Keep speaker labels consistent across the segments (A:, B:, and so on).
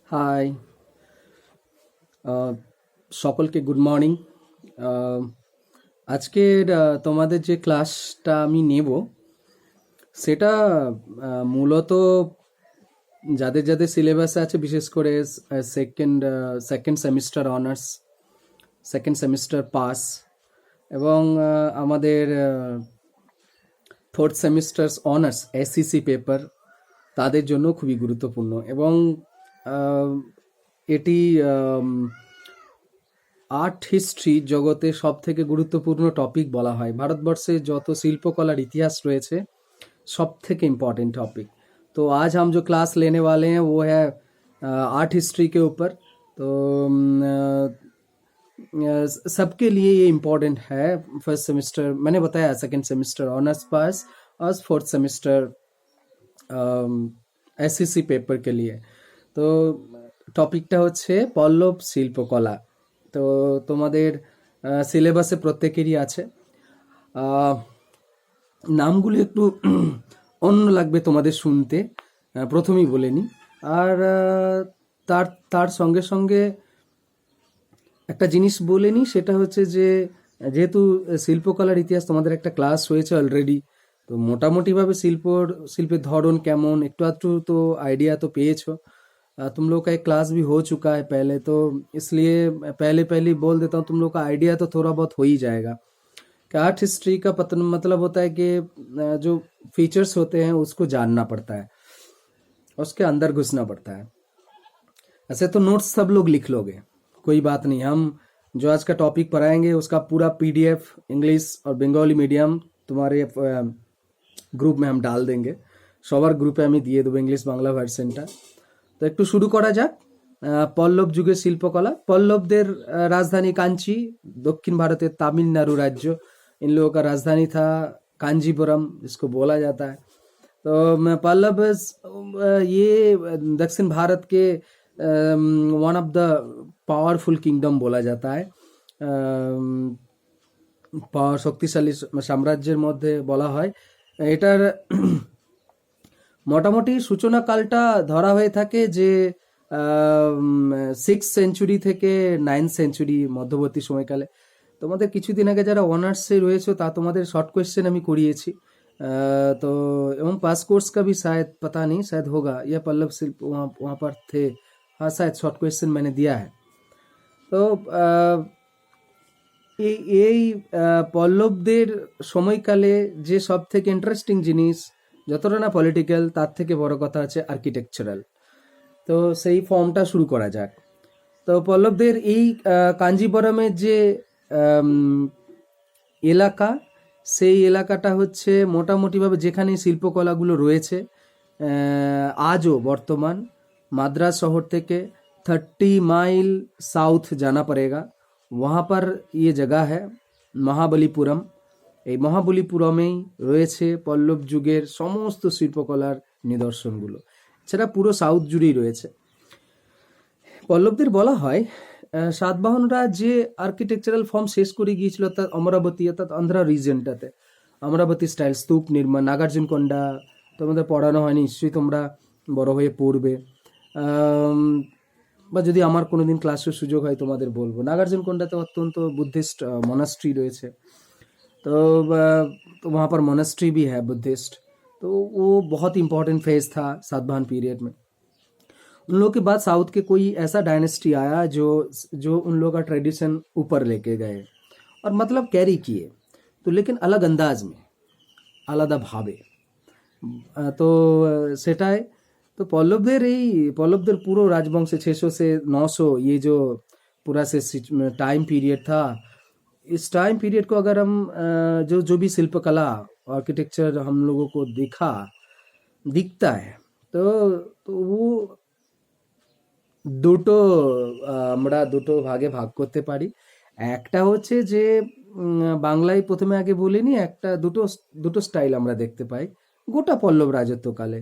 A: High, সকলকে good morning. আজকের তোমাদের যে ক্লাসটা আমি নেব সেটা মূলত যাদের যাদের সিলেবাসে আছে, বিশেষ করে second semester honours, second semester pass এবং আমাদের fourth semester honours SCC paper, তাদের জন্য খুবই গুরুত্বপূর্ণ। এবং এটি আর্ট হিস্ট্রি জগতে সব থেকে গুরুত্বপূর্ণ টপিক বলা হয়। ভারতবর্ষে যত শিল্পকলার ইতিহাস রয়েছে सब থেকে इम्पोर्टेंट टॉपिक। तो आज हम जो क्लास लेने वाले हैं वो है आर्ट हिस्ट्री के ऊपर। तो सबके लिए ये इम्पोर्टेंट है। फर्स्ट सेमेस्टर मैंने बताया, सेकंड सेमेस्टर ऑनर्स पास और फोर्थ सेमेस्टर एससीसी पेपर के लिए। তো টপিকটা হচ্ছে পল্লব শিল্পকলা। তো তোমাদের সিলেবাসে প্রত্যেকেরই আছে। নামগুলো একটু অন্য লাগবে তোমাদের শুনতে, প্রথমেই বলে নিই। আর তার তার সঙ্গে সঙ্গে একটা জিনিস বলে নিই, সেটা হচ্ছে যে যেহেতু শিল্পকলার ইতিহাস তোমাদের একটা ক্লাস হয়েছে অলরেডি, তো মোটামুটিভাবে শিল্পের ধরন কেমন একটু আধটু তো आइडिया तो পেয়েছো। तुम लोग का एक क्लास भी हो चुका है पहले, तो इसलिए पहले पहले ही बोल देता हूँ, तुम लोग का आइडिया तो थोड़ा बहुत हो ही जाएगा कि आर्ट हिस्ट्री का पतन मतलब होता है कि जो फीचर्स होते हैं उसको जानना पड़ता है, उसके अंदर घुसना पड़ता है। ऐसे तो नोट्स सब लोग लिख लोगे, कोई बात नहीं। हम जो आज का टॉपिक पढ़ाएंगे उसका पूरा पीडीएफ इंग्लिश और बंगाली मीडियम तुम्हारे গ্রুপ में हम डाल देंगे। সবার গ্রুপে আমি দিয়ে দেবো ইংলিশ বাংলা ভার্সনটা। তো একটু শুরু করা যাক। পল্লব যুগের শিল্পকলা। পল্লবদের राजधानी कांची, दक्षिण भारत के तमिलनाडु राज्य, इन लोगों का राजधानी था कांजीपुरम, जिसको बोला जाता है। तो पल्लव ये दक्षिण भारत के one of the powerful kingdom बोला जाता है। শক্তিশালী সাম্রাজ্যের মধ্যে বলা হয়। এটার মোটামুটি সূচনাকালটা ধরা হয়ে থাকে যে 6th সেঞ্চুরি থেকে 9th সেঞ্চুরি মধ্যবর্তী সময়কালে। তোমাদের কিছুদিন আগে যারা অনার্সে রয়েছে তা তোমাদের शॉर्ट क्वेश्चन আমি করিয়েছি। तो एवं पास कोर्स का भी शायद पता नहीं, शायद होगा, यह पल्लव शिल्प वहाँ पर थे। हाँ, शायद शॉर्ट क्वेश्चन मैंने दिया है। তো এই পল্লবদের সময়কালে যে সব থেকে ইন্টারেস্টিং জিনিস, যতটা না পলিটিক্যাল, তার থেকে বড় কথা আছে আর্কিটেকচারাল। তো সেই ফর্মটা শুরু করা যাক। তো পল্লবদের এই কাঞ্জিপুরমের যে এলাকা, সেই এলাকাটা হচ্ছে মোটামুটিভাবে যেখানে শিল্পকলাগুলো রয়েছে আজও বর্তমান মাদ্রাজ শহর থেকে 30 মাইল साउथ जाना पड़ेगा। वहाँ पर ये जगह है মহাবলীপুরম। এই মহাবলীপুরমেই রয়েছে পল্লব যুগের সমস্ত শিল্পকলার নিদর্শনগুলো। সেটা পুরো সাউথ জুড়েই রয়েছে। পল্লবদের বলা হয় সাতবাহনরা যে আর্কিটেকচারাল ফর্ম শেষ করে গিয়েছিল, অর্থাৎ অমরাবতী অর্থাৎ অন্ধ্রা রিজনটাতে অমরাবতী স্টাইল স্তূপ নির্মাণ, নাগার্জুনকোন্ডা তোমাদের পড়ানো হয়নি, নিশ্চয়ই তোমরা বড় হয়ে পড়বে, বা যদি আমার কোনোদিন ক্লাসের সুযোগ হয় তোমাদের বলবো। नागार्जुनकोंडा अत्यंत बुद्धिस्ट मोनास्ट्री रहे, तो वहाँ पर मोनास्ट्री भी है बुद्धिस्ट। तो वो बहुत इंपॉर्टेंट फेज था सातवाहन पीरियड में। उन लोगों के बाद साउथ के कोई ऐसा डायनेस्टी आया जो उन लोगों का ट्रेडिशन ऊपर लेके गए और मतलब कैरी किए, तो लेकिन अलग अंदाज में, आलादा भावे। तो सेटाई तो पल्लवদের পুরো রাজবংশে 600 से 900 ये जो पूरा से टाइम पीरियड था, इस टाइम पीरियड को अगर हम जो भी शिल्पकला आर्किटेक्चर हम लोगों को दिखता है, तो वो দুটো আমরা দুটো ভাগে ভাগ করতে পারি। একটা হচ্ছে যে বাংলায় প্রথমে আগে বলিনি, একটা দুটো স্টাইল আমরা দেখতে পাই গোটা পল্লব রাজত্বকালে।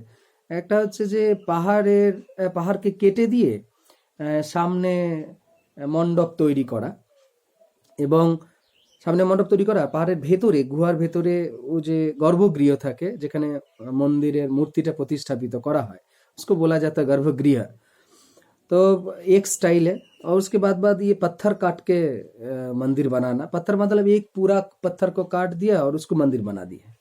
A: একটা হচ্ছে যে পাহাড়কে কেটে দিয়ে সামনে মণ্ডপ তৈরি করা, এবং সামনে মণ্ডপ তৈরি করা, পাহাড়ের ভেতরে গুহার ভেতরে ও যে গর্ভগৃহ থাকে যেখানে মন্দিরের মূর্তিটা প্রতিস্থাপিত করা হয়, उसको बोला जाता है गर्भगृह। तो एक स्टाइल है। और उसके बाद ये पत्थर काट के मंदिर बनाना, पत्थर मतलब एक पूरा पत्थर को काट दिया और उसको मंदिर बना दिया।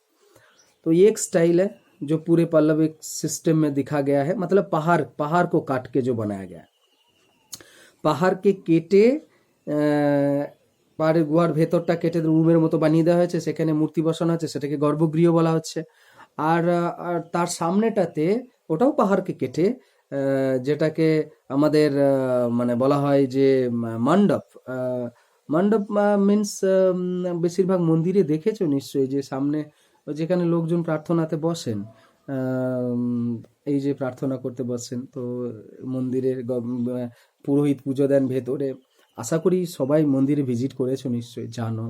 A: तो ये एक स्टाइल है जो पूरे पल्लव एक सिस्टम में दिखा गया है, मतलब पहाड़ पहाड़ को काट के जो बनाया गया है। পাহাড়কে কেটে পাহাড়ের গুহার ভেতরটা কেটে রুমের মতো বানিয়ে দেওয়া হয়েছে, সেখানে মূর্তি বসানো হচ্ছে, সেটাকে গর্ভগৃহ বলা হচ্ছে। আর তার সামনেটাতে ওটাও পাহাড়কে কেটে যেটাকে আমাদের মানে বলা হয় যে মণ্ডপ। মণ্ডপ মিন্স বেশিরভাগ মন্দিরে দেখেছো নিশ্চয়ই যে সামনে যেখানে লোকজন প্রার্থনাতে বসেন, এই যে প্রার্থনা করতে বসেন, তো মন্দিরের পুরোহিত পুজো দেন ভেতরে। আশা করি সবাই মন্দিরে ভিজিট করেছো, নিশ্চয়ই জানো।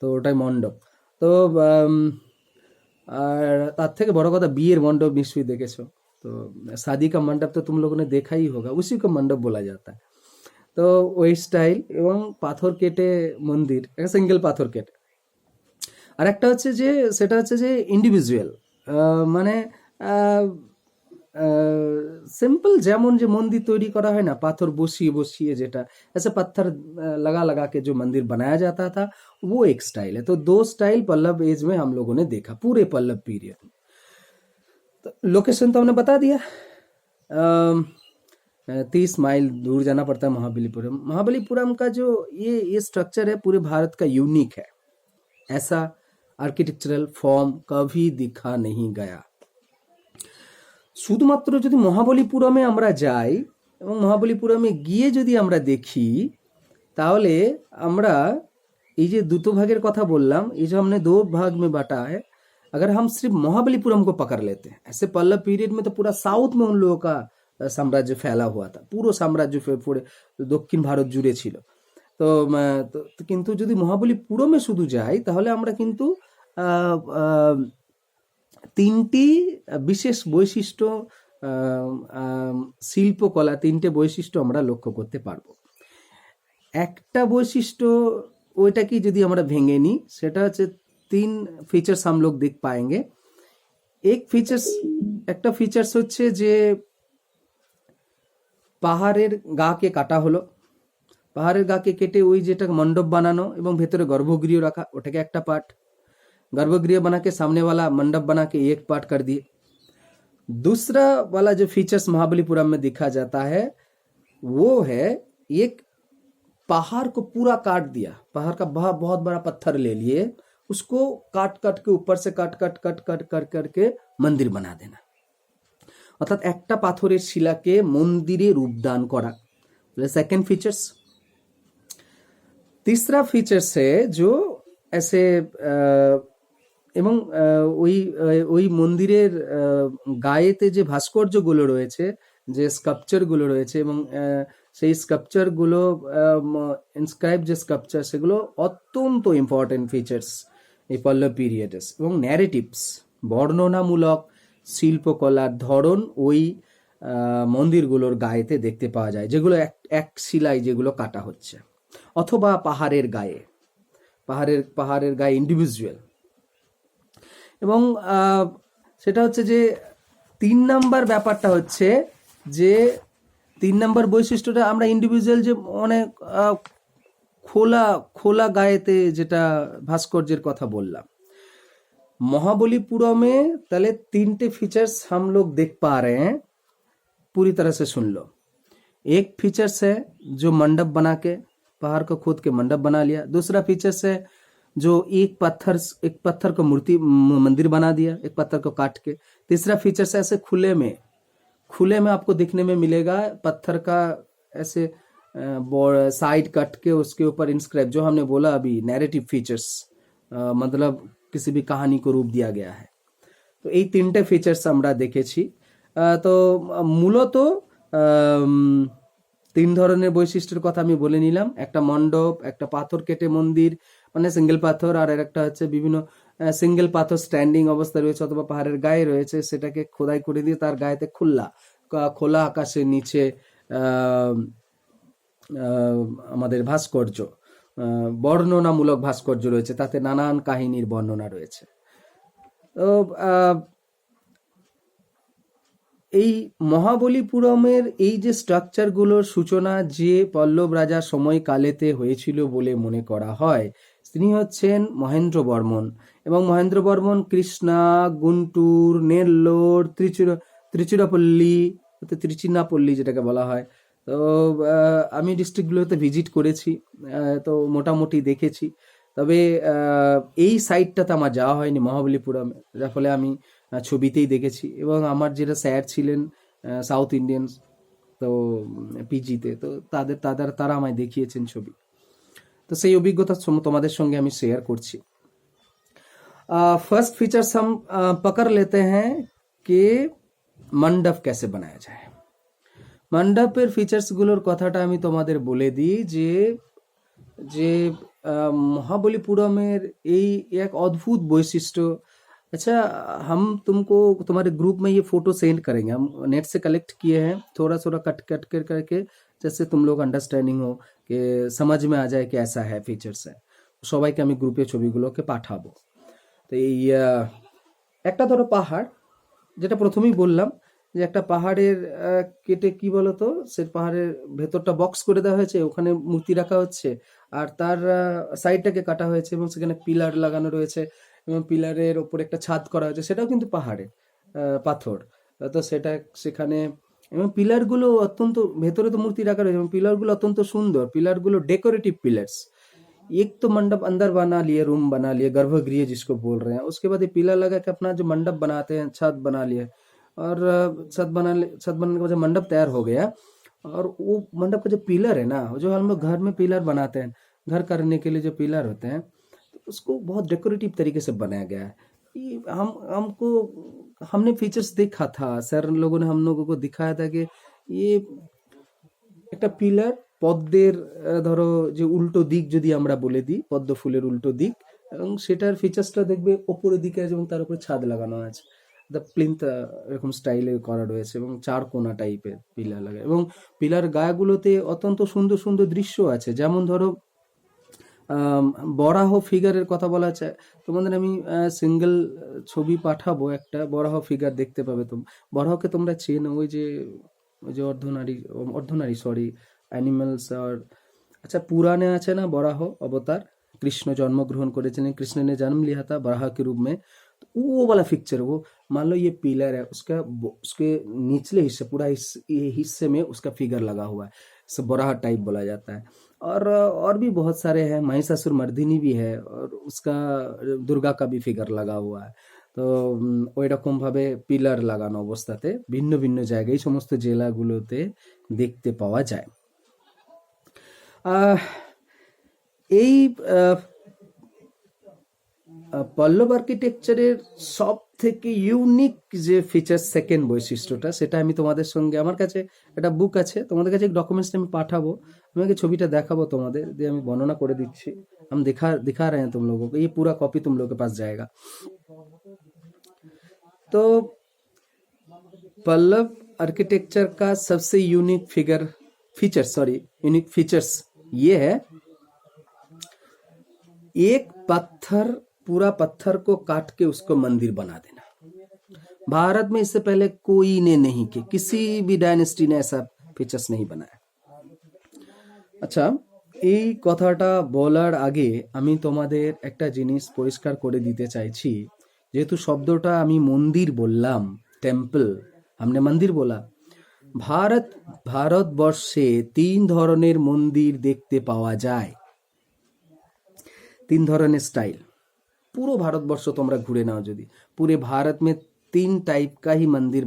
A: তো ওটাই মণ্ডপ। তো আর তার থেকে বড় কথা, বিয়ের মণ্ডপ নিশ্চয়ই দেখেছো। तो शादी का मंडप तो तुम लोगों ने देखा ही होगा, उसी को मंडप बोला जाता है। तो वही स्टाइल এবং পাথর কেটে মন্দির, একটা সিঙ্গেল পাথর কেটে। আর একটা হচ্ছে যে সেটা হচ্ছে যে ইন্ডিভিজুয়াল, মানে सिंपल যেমন যে মন্দির তৈরি করা হয় না পাথর বসিয়ে বসিয়ে, যেটা ऐसे पत्थर लगा लगा के जो मंदिर बनाया जाता था, वो एक स्टाइल है। तो दो स्टाइल पल्लव एज में हम लोगों ने देखा पूरे पल्लव पीरियड में। तो लोकेशन तो हमने बता दिया, 30 माइल दूर जाना पड़ता है महाबलीपुरम। महाबलीपुरम का जो ये स्ट्रक्चर है पूरे भारत का यूनिक है, ऐसा आर्किटेक्चरल फॉर्म कभी दिखा नहीं गया। শুধুমাত্র যদি মহাবলীপুরমে আমরা যাই এবং মহাবলীপুরমে গিয়ে যদি আমরা দেখি, তাহলে আমরা এই যে দুটো ভাগের কথা বললাম, ये जो हमने दो भाग में बांटा है, अगर हम सिर्फ महाबलीपुरम को पकड़ लेते हैं, ऐसे पल्लव पीरियड में तो पूरा साउथ में उन लोगों का साम्राज्य फैला हुआ था, पूरा साम्राज्य पूरे দক্ষিণ ভারত জুড়ে ছিল। তো কিন্তু যদি মহাবলীপুরমে শুধু যাই, তাহলে আমরা কিন্তু তিনটি বিশেষ বৈশিষ্ট্য, শিল্পকলা তিনটে বৈশিষ্ট্য আমরা লক্ষ্য করতে পারবো। একটা বৈশিষ্ট্য ওইটা কি যদি আমরা ভেঙে নিই, সেটা হচ্ছে 3 फीचर्स हम लोग देख पाएंगे। একটা ফিচার্স হচ্ছে যে পাহাড়ের গাকে কাটা হলো, পাহাড়ের গাকে কেটে ওই যেটা মণ্ডপ বানানো এবং ভেতরে গর্ভগৃহ রাখা, ওটাকে একটা पार्ट, गर्भगृह बना के सामने वाला मंडप बना के एक पार्ट कर दिए। दूसरा वाला जो फीचर्स महाबलीपुरम में दिखा जाता है, वो है एक पहाड़ को पूरा काट दिया, पहाड़ का बहुत बड़ा पत्थर ले लिए, उसको काट काट के ऊपर से काट काट काट काट कर करके मंदिर बना देना, অর্থাৎ একটা পাথরের শিলাকে মন্দিরে রূপদান করা। Second features. तीसरा फीचर्स है जो ऐसे এবং ওই মন্দিরের গায়েতে যে ভাস্কর্যগুলো রয়েছে, যে স্কাল্পচারগুলো রয়েছে, এবং সেই স্কাল্পচারগুলো ইনস্ক্রাইব যে স্কাল্পচার, সেগুলো অত্যন্ত ইম্পর্টেন্ট ফিচার্স এই পল্লব পিরিয়ডের। এবং ন্যারেটিভস, বর্ণনামূলক শিল্পকলার ধরন ওই মন্দিরগুলোর গায়েতে দেখতে পাওয়া যায়, যেগুলো এক শিলায় যেগুলো কাটা হচ্ছে, অথবা পাহাড়ের গায়ে, পাহাড়ের গায়ে ইন্ডিভিজুয়াল। এবং সেটা হচ্ছে যে 3 নাম্বার ব্যাপারটা হচ্ছে যে 3 নাম্বার বৈশিষ্ট্যটা আমরা ইন্ডিভিজুয়াল যে অনেক খোলা খোলা গায়েতে যেটা ভাস্কর্যের কথা বললাম, महाबलीपुरम में तले 3 फीचर्स हम लोग देख पा रहे हैं, पूरी तरह से सुन लो। एक फीचर्स है जो मंडप बना के पहाड़ को खोद के मंडप बना लिया। दूसरा फीचर्स है जो एक पत्थर को मूर्ति मंदिर बना दिया, एक पत्थर को काट के। तीसरा फीचर्स ऐसे खुले में आपको दिखने में मिलेगा, पत्थर का ऐसे साइड कट के उसके ऊपर इंस्क्राइब, जो हमने बोला अभी नैरेटिव फीचर्स, मतलब किसी भी कहानी को रूप दिया गया है। तो এই 3টে ফিচার্স আমরা দেখেছি। তো মূলত 3 ধরনের বৈশিষ্ট্যের কথা আমি বলে নিলাম। একটা মণ্ডপ, একটা পাথর কেটে মন্দির মানে সিঙ্গেল পাথর, আর একটা হচ্ছে বিভিন্ন সিঙ্গেল পাথর স্ট্যান্ডিং অবস্থায় রয়েছে অথবা পাহাড়ের গায়ে রয়েছে, সেটাকে খোদাই করে দিয়ে তার গায়েতে খোলা আকাশের নিচে আমাদের ভাস্কর্য, বর্ণনামূলক ভাস্কর্য রয়েছে, তাতে নানান কাহিনীর বর্ণনা রয়েছে। তো এই মহাবলীপুরমের এই যে স্ট্রাকচারগুলোর সূচনা যে পল্লব রাজা সময়কালেতে হয়েছিল বলে মনে করা হয়, তিনি হচ্ছেন মহেন্দ্র বর্মন। এবং মহেন্দ্র বর্মন কৃষ্ণা, গুন্টুর, নেল্লোর, ত্রিচুরাপল্লী, ত্রিচিনাপল্লী যেটাকে বলা হয়, তো আমি ডিস্ট্রিক্টগুলোতে ভিজিট করেছি, তো মোটামুটি দেখেছি। তবে এই সাইডটাতে আমার যাওয়া হয়নি মহাবলীপুরমে, যার ফলে আমি ছবিতেই দেখেছি। এবং আমার যেটা স্যার ছিলেন সাউথ ইন্ডিয়ান, তো পিজিতে, তো তারা আমায় দেখিয়েছেন ছবি। তো সেই অভিজ্ঞতা তোমাদের সঙ্গে আমি শেয়ার করছি। फर्स्ट फीचर्स हम पकड़ लेते हैं कि मंडप कैसे बनाया जाए। মণ্ডপের ফিচার্সগুলোর কথাটা আমি তোমাদের বলে দিই যে যে মহাবলীপুরমের এই এক অদ্ভুত বৈশিষ্ট্য। अच्छा, हम तुमको तुम्हारे ग्रुप में ये फोटो सेंड करेंगे, हम नेट से कलेक्ट किए हैं, थोड़ा थोड़ा कट कट कर करके, जैसे तुम लोग अंडरस्टैंडिंग हो कि समझ में आ जाए कि ऐसा है ফিচার্স है। সবাইকে আমি গ্রুপে ছবিগুলোকে পাঠাবো। তো এই একটা ধরো পাহাড়, যেটা প্রথমেই বললাম যে একটা পাহাড়ের কেটে কি বলতো, সে পাহাড়ের ভেতরটা বক্স করে দেওয়া হয়েছে, ওখানে মূর্তি রাখা হচ্ছে, আর তার সাইডটাকে কাটা হয়েছে এবং সেখানে পিলার লাগানো রয়েছে এবং পিলারের ওপর একটা ছাদ করা হয়েছে, সেটাও কিন্তু পাহাড়ে পাথর। তো সেটা সেখানে, এবং পিলারগুলো অত্যন্ত, ভেতরে তো মূর্তি রাখা রয়েছে এবং পিলারগুলো অত্যন্ত সুন্দর, পিলারগুলো ডেकोरेटिव पिलर्स। एक तो मंडप अंदर बना लिए, रूम बना लिए, गर्भगृह जिसको बोल रहे हैं, उसके बाद ये पिलर लगा के अपना जो मंडप बनाते हैं, छत बना लिए, और छत बनाने के बाद जब मंडप तैयार हो गया, और वो मंडप का जो पिलर है ना, जो हम लोग घर में पिलर बनाते हैं, घर करने के लिए जो पिलर होते हैं, तो उसको बहुत डेकोरेटिव तरीके से बनाया गया है। ये हमको हमने फीचर्स देखा था, सर लोगों ने हम लोगों को दिखाया था कि ये একটা পিলার পদ্মের ধরো যে উল্টো দিক যদি আমরা বলে দিই, পদ্ম ফুলের উল্টো দিক, এবং সেটার ফিচার্সটা দেখবে ওপরের দিকে আছে এবং তার উপরে ছাদ লাগানো আছে, দ্য প্লিন্থ এরকম স্টাইলে করা রয়েছে এবং চার কোনা টাইপের পিলার লাগে, এবং পিলার গায়েগুলোতে অত্যন্ত সুন্দর সুন্দর দৃশ্য আছে। যেমন ধরো বরাহ ফিগারের কথা বলা আছে, তোমাদের আমি সিঙ্গেল ছবি পাঠাবো, একটা বরাহ ফিগার দেখতে পাবে। বরাহকে তোমরা চেনো, ওই যে অর্ধনারী সরি অ্যানিমালস। আর अच्छा, पुराने আছে না বরাহ अवतार, कृष्ण जन्मग्रहण করেছিলেন, कृष्ण ने जन्म लिया था बराह के रूप में, तो वो वाला पिक्चर, वो मान लो ये पिलर है, उसके निचले हिस्से, पूरा ये हिस्से में उसका फिगर लगा हुआ है, इसे बराह टाइप बोला जाता है। और भी बहुत सारे हैं, महिषासुर मर्दिनी भी है, और उसका दुर्गा का भी फिगर लगा हुआ है। তো ওই রকম ভাবে পিলার লাগানো অবস্থাতে ভিন্ন ভিন্ন জায়গায় সমস্ত জেলাগুলোতে দেখতে পাওয়া যায়। এই পল্লব আর্কিটেকচারের সব থেকে ইউনিক যে ফিচার, সেকেন্ড বৈশিষ্ট্যটা, সেটা আমি তোমাদের সঙ্গে, আমার কাছে একটা বুক আছে, তোমাদের কাছে ডকুমেন্টসটা আমি পাঠাবো, আমাকে ছবিটা দেখাবো তোমাদের, দিয়ে আমি বর্ণনা করে দিচ্ছি। আমি दिखा रहे हैं तुम लोगों को, ये पूरा कॉपी तुम लोगों के पास जाएगा। तो पल्लव आर्किटेक्चर का सबसे यूनिक यूनिक फीचर्स ये है, एक पत्थर, पूरा पत्थर को काट के उसको मंदिर बना देना। भारत में इससे पहले कोई ने नहीं किया, किसी भी डायनेस्टी ने ऐसा फीचर्स नहीं बनाया। আচ্ছা, এই কথাটা বলার আগে আমি তোমাদের একটা জিনিস পরিষ্কার করে দিতে চাইছি। যেহেতু শব্দটা আমি মন্দির বললাম, টেম্পল, हमने मंदिर बोला, ভারতবর্ষে 3 ধরনের মন্দির দেখতে পাওয়া যায়, 3 ধরনের স্টাইল। पूरे भारतवर्ष তোমরা ঘুরে नाओ যদি, पूरे भारत में 3 टाइप का ही मंदिर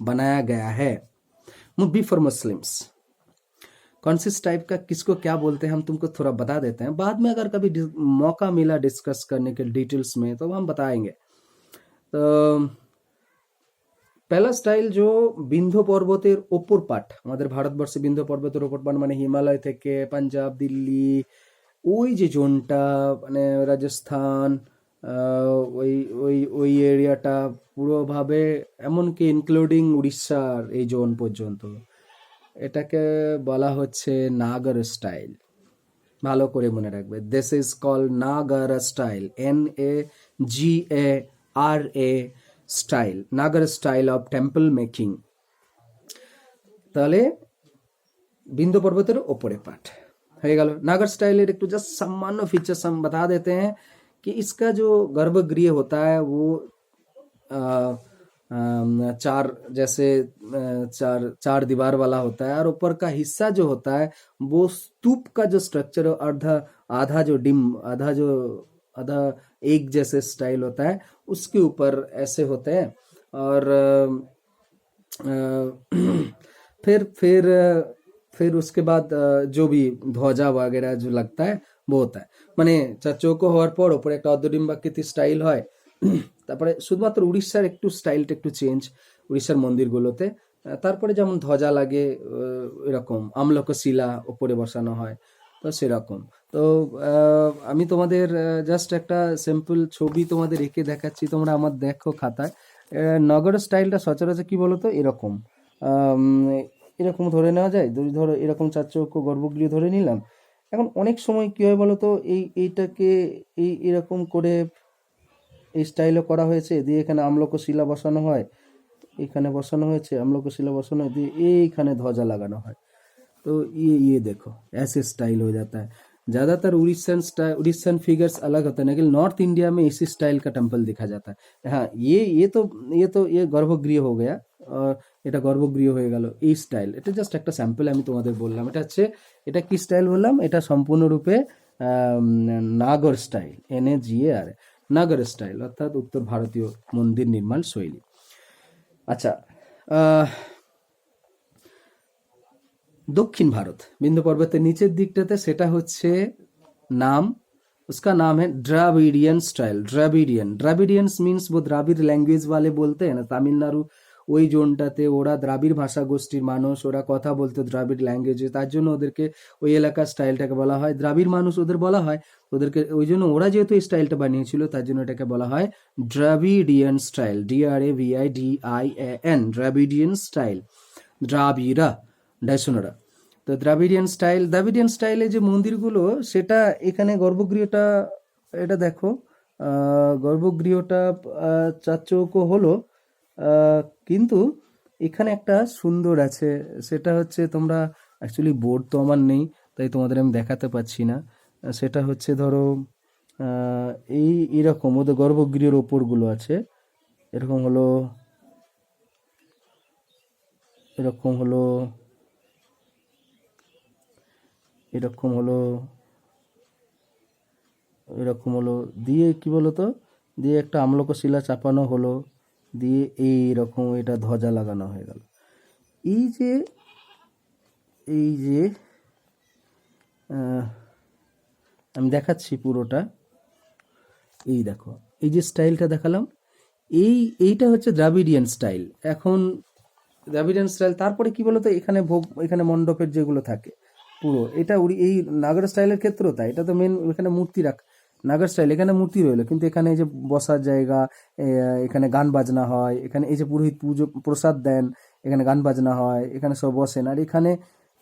A: बनाया गया है। मुबी फॉर मुस्लिम्स, कौन सी टाइप का, किसको क्या बोलते हैं, हम तुमको थोड़ा बता देते हैं, बाद में अगर कभी मौका मिला डिस्कस करने के डिटेल्स में तो हम बताएंगे। तो पहला स्टाइल जो বিন্ধ্য পর্বতের ওপর পাট, আমাদের ভারতবর্ষে বিন্ধ্য পর্বতের ওপর পাট মানে হিমালয় থেকে পাঞ্জাব, দিল্লি, ওই যে জোনটা, মানে রাজস্থান, ওই ওই ওই এরিয়াটা পুরোভাবে, এমনকি ইনক্লুডিং উড়িষ্যার এই জোন পর্যন্ত, এটাকে বলা হচ্ছে নাগর স্টাইল। ভালো করে মনে রাখবে, this is called Nagara style, NAGARA style, Nagara style of temple making. তাহলে বিন্ধ্য पर्वतेर ओपरे पार्ट हो गल। नागर स्टाइल एक जस्ट सामान्य फीचर्स हम बता देते हैं कि इसका जो गर्भगृह होता है वो चार जैसे चार दीवार वाला होता है, और ऊपर का हिस्सा जो होता है वो स्तूप का जो स्ट्रक्चर आधा आधा जो डिम आधा एक जैसे स्टाइल होता है उसके ऊपर ऐसे होते हैं। और फिर उसके बाद जो भी ध्वजा वगैरह जो लगता है वो होता है, মানে চার চৌকো হওয়ার পর ওপরে একটা অর্ধডিম্বাকৃতি স্টাইল হয়। তারপরে শুধুমাত্র উড়িষ্যার একটু স্টাইলটা একটু চেঞ্জ উড়িষ্যার মন্দিরগুলোতে। তারপরে যেমন ধ্বজা লাগে এরকম আমলকশিলা ওপরে বসানো হয়, তো সেরকম। তো আমি তোমাদের জাস্ট একটা সিম্পল ছবি তোমাদের এঁকে দেখাচ্ছি, তোমরা আমার দেখো খাতায়। নগর স্টাইলটা সচরাচর কি বলতো এরকম, এরকম ধরে নেওয়া যায়। ধরো এরকম চার চৌকো গর্ভগৃহ ধরে নিলাম। এখন অনেক সময় কি হয় বলতো, এইটাকে এরকম করে এই স্টাইলও করা হয়েছে, দিয়ে এখানে আমলকশিলা বসানো হয়, এখানে বসানো হয়েছে আমলকশিলা বসানো হয়, দিয়ে এইখানে ধ্বজা লাগানো হয়। तो ये देखो ऐसे स्टाइल हो जाता है। ज़्यादातर उड़ीसन फिगर्स अलग होते हैं, लेकिन नॉर्थ इंडिया में इसी स्टाइल का टेम्पल दिखा जाता है। हाँ, ये गर्भगृह हो गया, और এটা গর্ভগৃহ হয়ে গেল। এই স্টাইল এটা জাস্ট একটা স্যাম্পল আমি তোমাদের বললাম। এটা হচ্ছে, এটা কি স্টাইল বললাম, এটা সম্পূর্ণরূপে নাগর স্টাইল, NAGAR, নাগর স্টাইল, অর্থাৎ উত্তর ভারতীয় মন্দির নির্মাণ শৈলী। আচ্ছা, दक्षिण भारत बिंदु पर्वतेर नीचेर दिकटाते सेटा होच्छे नाम, उसका नाम है द्राविडियन स्टाइल। द्राविडियंस मीन्स वो द्राविड़ लैंग्वेज वाले बोलते हैं ना, तमिलनाडु ওই জোনটাতে ওরা দ্রাবিড় ভাষা গোষ্ঠীর মানুষ, ওরা কথা বলতো দ্রাবিড় ল্যাঙ্গুয়েজে, তার জন্য ওদেরকে ওই এলাকার স্টাইলটাকে বলা হয় দ্রাবিড় মানুষ ওদের বলা হয়। ওদেরকে ওই জন্য ওরা যেহেতু এই স্টাইলটা বানিয়েছিল তার জন্য এটাকে বলা হয় দ্রাবিডিয়ান স্টাইল, DRAVIDIAN, দ্রাবিডিয়ান স্টাইল, দ্রাবিড়া ডাইসোনারা। তো দ্রাবিডিয়ান স্টাইলে যে মন্দিরগুলো, সেটা এখানে গর্ভগৃহটা, এটা দেখো গর্ভগৃহটা চার চৌকো হলো, কিন্তু এখানে একটা সুন্দর আছে, সেটা হচ্ছে, তোমরা অ্যাকচুয়ালি বোর্ড তো আমার নেই তাই তোমাদের আমি দেখাতে পাচ্ছি না। সেটা হচ্ছে ধরো এরকম ওদের গর্ভগৃহের ওপরগুলো আছে, এরকম হলো, এরকম হলো, এরকম হলো, এরকম হলো, দিয়ে কি বলতো, দিয়ে একটা আমলকশিলা চাপানো হলো, দিয়ে এইরকম এটা ধ্বজা লাগানো হয়ে গেল। এই যে আমি দেখাচ্ছি পুরোটা, এই দেখো এই যে স্টাইলটা দেখালাম, এইটা হচ্ছে দ্রাবিডিয়ান স্টাইল। এখন দ্রাবিডিয়ান স্টাইল, তারপরে কি বলতো, এখানে এখানে মণ্ডপের যেগুলো থাকে পুরো, এটা এই নাগর স্টাইলের ক্ষেত্রেও তাই। এটা তো মেন, এখানে মূর্তি নাগর স্টাইল, এখানে মূর্তি রইলো, কিন্তু এখানে এই যে বসার জায়গা, এখানে গান বাজনা হয়, এখানে এই যে পুরোহিত পুজো প্রসাদ দেন, এখানে গান বাজনা হয়, এখানে সব বসেন, আর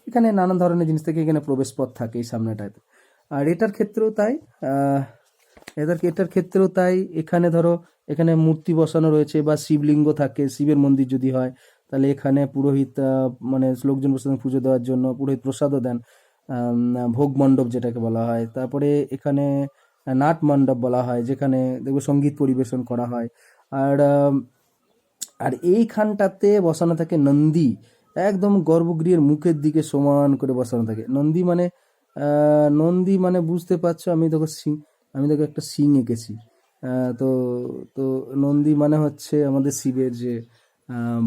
A: এখানে নানান ধরনের জিনিস থেকে এখানে প্রবেশ পথ থাকে এই সামনেটাতে। আর এটার ক্ষেত্রেও তাই, এটার ক্ষেত্রেও তাই। এখানে ধরো এখানে মূর্তি বসানো রয়েছে, বা শিবলিঙ্গ থাকে, শিবের মন্দির যদি হয় তাহলে এখানে পুরোহিত মানে লোকজন বসে পুজো দেওয়ার জন্য পুরোহিত প্রসাদও দেন, ভোগ মণ্ডপ যেটাকে বলা হয়। তারপরে এখানে নাট মণ্ডপ বলা হয়, যেখানে দেখবে সঙ্গীত পরিবেশন করা হয়। আর এইখানটাতে বসানো থাকে নন্দী, একদম গর্ভগৃহের মুখের দিকে সমান করে বসানো থাকে। নন্দী মানে বুঝতে পারছো, আমি দেখো একটা সিং এঁকেছি। তো তো নন্দী মানে হচ্ছে আমাদের শিবের যে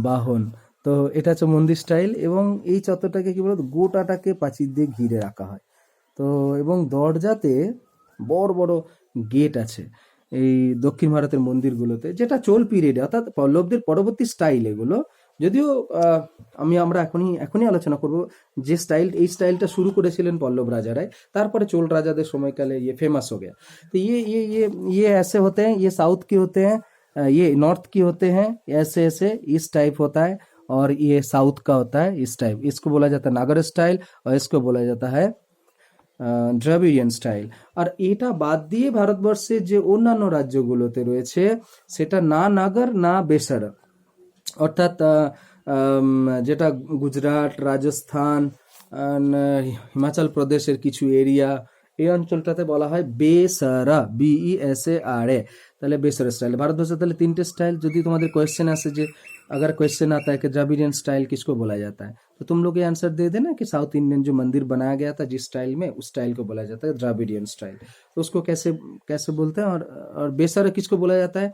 A: বাহন। তো এটা হচ্ছে মন্দির স্টাইল, এবং এই চত্বরটাকে কি বলতো, গোটাটাকে প্রাচীর দিয়ে ঘিরে রাখা হয়। তো এবং দরজাতে বড় বড় গেট আছে এই দক্ষিণ ভারতের মন্দিরগুলোতে, যেটা চোল পিরিয়ডে অর্থাৎ পল্লবদের পরবর্তী স্টাইল এগুলো। যদিও আমরা এখনই আলোচনা করব যে এই স্টাইলটা শুরু করেছিলেন পল্লব রাজারাই, তারপরে চোল রাজাদের সময়কালে फेमस हो गया। तो ये ऐसे होते हैं, ये साउथ के होते हैं, ये नॉर्थ की होते हैं, ऐसे इस टाइप होता है, और ये साउथ का होता है इस टाइप। इसको बोला जाता है नागर स्टाइल, और इसको बोला जाता है দ্রাবিড়িয়ান স্টাইল। আর এটা বাদ দিয়ে ভারতবর্ষের যে অন্যান্য রাজ্যগুলোতে রয়েছে সেটা না নাগর না বেসার, অর্থাৎ যেটা গুজরাট, রাজস্থান, হিমাচল প্রদেশের কিছু এরিয়া, এই অঞ্চলটাতে বলা হয় বেসারা, BESARA। তাহলে বেসারা স্টাইল ভারতবর্ষে। তাহলে তিনটে স্টাইল। যদি তোমাদের क्वेश्चन আসে যে अगर क्वेश्चन आता है कि द्रविडियन स्टाइल किसको बोला जाता है, तो तुम लोग ये आंसर दे देना कि साउथ इंडियन जो मंदिर बनाया गया था जिस स्टाइल में, उस स्टाइल को बोला जाता है द्रविडियन स्टाइल। तो उसको कैसे कैसे बोलते हैं। और बेसारा किसको बोला जाता है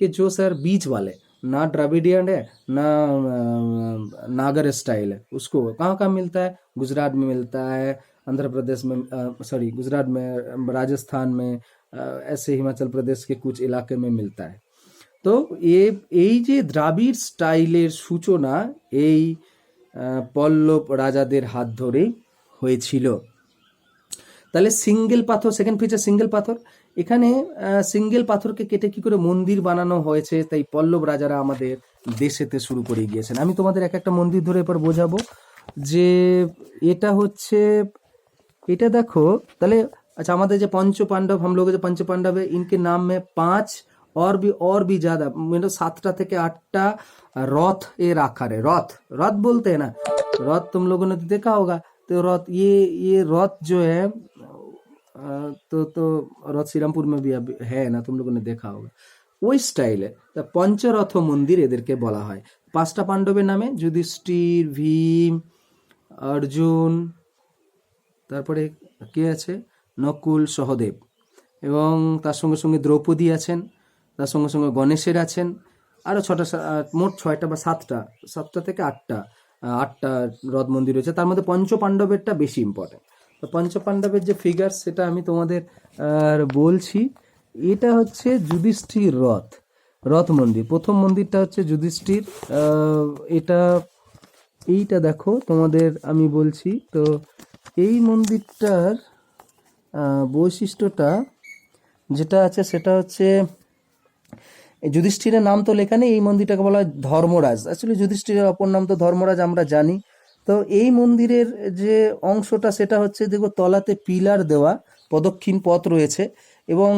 A: कि जो सर बीच वाले, ना द्रविडियन है ना नागर स्टाइल है, उसको कहाँ कहाँ मिलता है, गुजरात में मिलता है, आंध्र प्रदेश में, सॉरी गुजरात में, राजस्थान में, ऐसे हिमाचल प्रदेश के कुछ इलाके में मिलता है। তো এই যে দ্রাবিড় স্টাইলের সূচনা এই পল্লব রাজাদের হাত ধরেই হয়েছিল। তাহলে সিঙ্গেল পাথর, সেকেন্ড ফিচার সিঙ্গেল পাথর। এখানে সিঙ্গেল পাথরকে কেটে কি করে মন্দির বানানো হয়েছে, তাই পল্লব রাজারা আমাদের দেশেতে শুরু করে গিয়েছেন। আমি তোমাদের এক একটা মন্দির ধরে এবার বোঝাবো যে এটা হচ্ছে, এটা দেখো। তাহলে अच्छा, আমাদের যে पंच पांडव, हम लोग जो पंच पांडव है इनके नाम में 5 और भी ज्यादा, मतलब 7टा থেকে 8टा रथ ये रखा है। रथ रथ बोलते हैं ना, रथ तुम लोगों ने तो देखा होगा। तो रथ, ये रथ जो है तो रथ श्रीरामपुर में भी अब है ना, तुम लोगों ने देखा होगा। ওই স্টাইলে পঞ্চরথ মন্দির এদেরকে বলা হয়। 5টা পাণ্ডবের নামে যুধিষ্ঠির, ভীম, অর্জুন, তারপরে কে আছে, নকুল, সহদেব, এবং তার সঙ্গে সঙ্গে দ্রৌপদী আছেন, তার সঙ্গে সঙ্গে গণেশের আছেন, আরও 6টা, মোট 6টা বা 7টা থেকে 8টা রথ মন্দির রয়েছে। তার মধ্যে পঞ্চ পাণ্ডবেরটা বেশি ইম্পর্টেন্ট। তো পঞ্চ পাণ্ডবের যে ফিগার সেটা আমি তোমাদের বলছি। এটা হচ্ছে যুধিষ্ঠির রথ মন্দির। প্রথম মন্দিরটা হচ্ছে যুধিষ্ঠির। এইটা দেখো তোমাদের আমি বলছি। তো এই মন্দিরটার বৈশিষ্ট্যটা যেটা আছে সেটা হচ্ছে, যুধিষ্ঠিরের নাম তো লেখা নেই, এই মন্দিরটাকে বলা হয় ধর্মরাজ। অ্যাকচুয়ালি যুধিষ্ঠিরের অপর নাম তো ধর্মরাজ, আমরা জানি। তো এই মন্দিরের যে অংশটা সেটা হচ্ছে, দেখো তলাতে পিলার দেওয়া, প্রদক্ষিণ পথ রয়েছে, এবং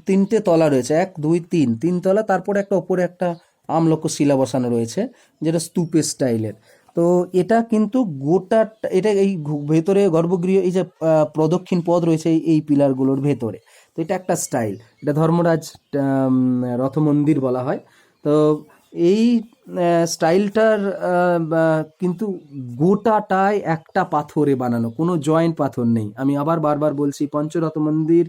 A: তিনটে তলা রয়েছে, 1 2 3, 3 তলা। তারপরে একটা ওপরে একটা আমলক্ষ শিলা বসানো রয়েছে, যেটা স্তূপের স্টাইলের। তো এটা কিন্তু গোটা, এটা এই ভেতরে গর্ভগৃহ, এই যে প্রদক্ষিণ পথ রয়েছে এই পিলারগুলোর ভেতরে। তো এটা একটা স্টাইল, এটা ধর্মরাজ রথ মন্দির বলা হয়। তো এই স্টাইলটার কিন্তু গোটাটাই একটা পাথরে বানানো, কোনো জয়েন্ট পাথর নেই। আমি আবার বারবার বলছি, পঞ্চরথ মন্দির,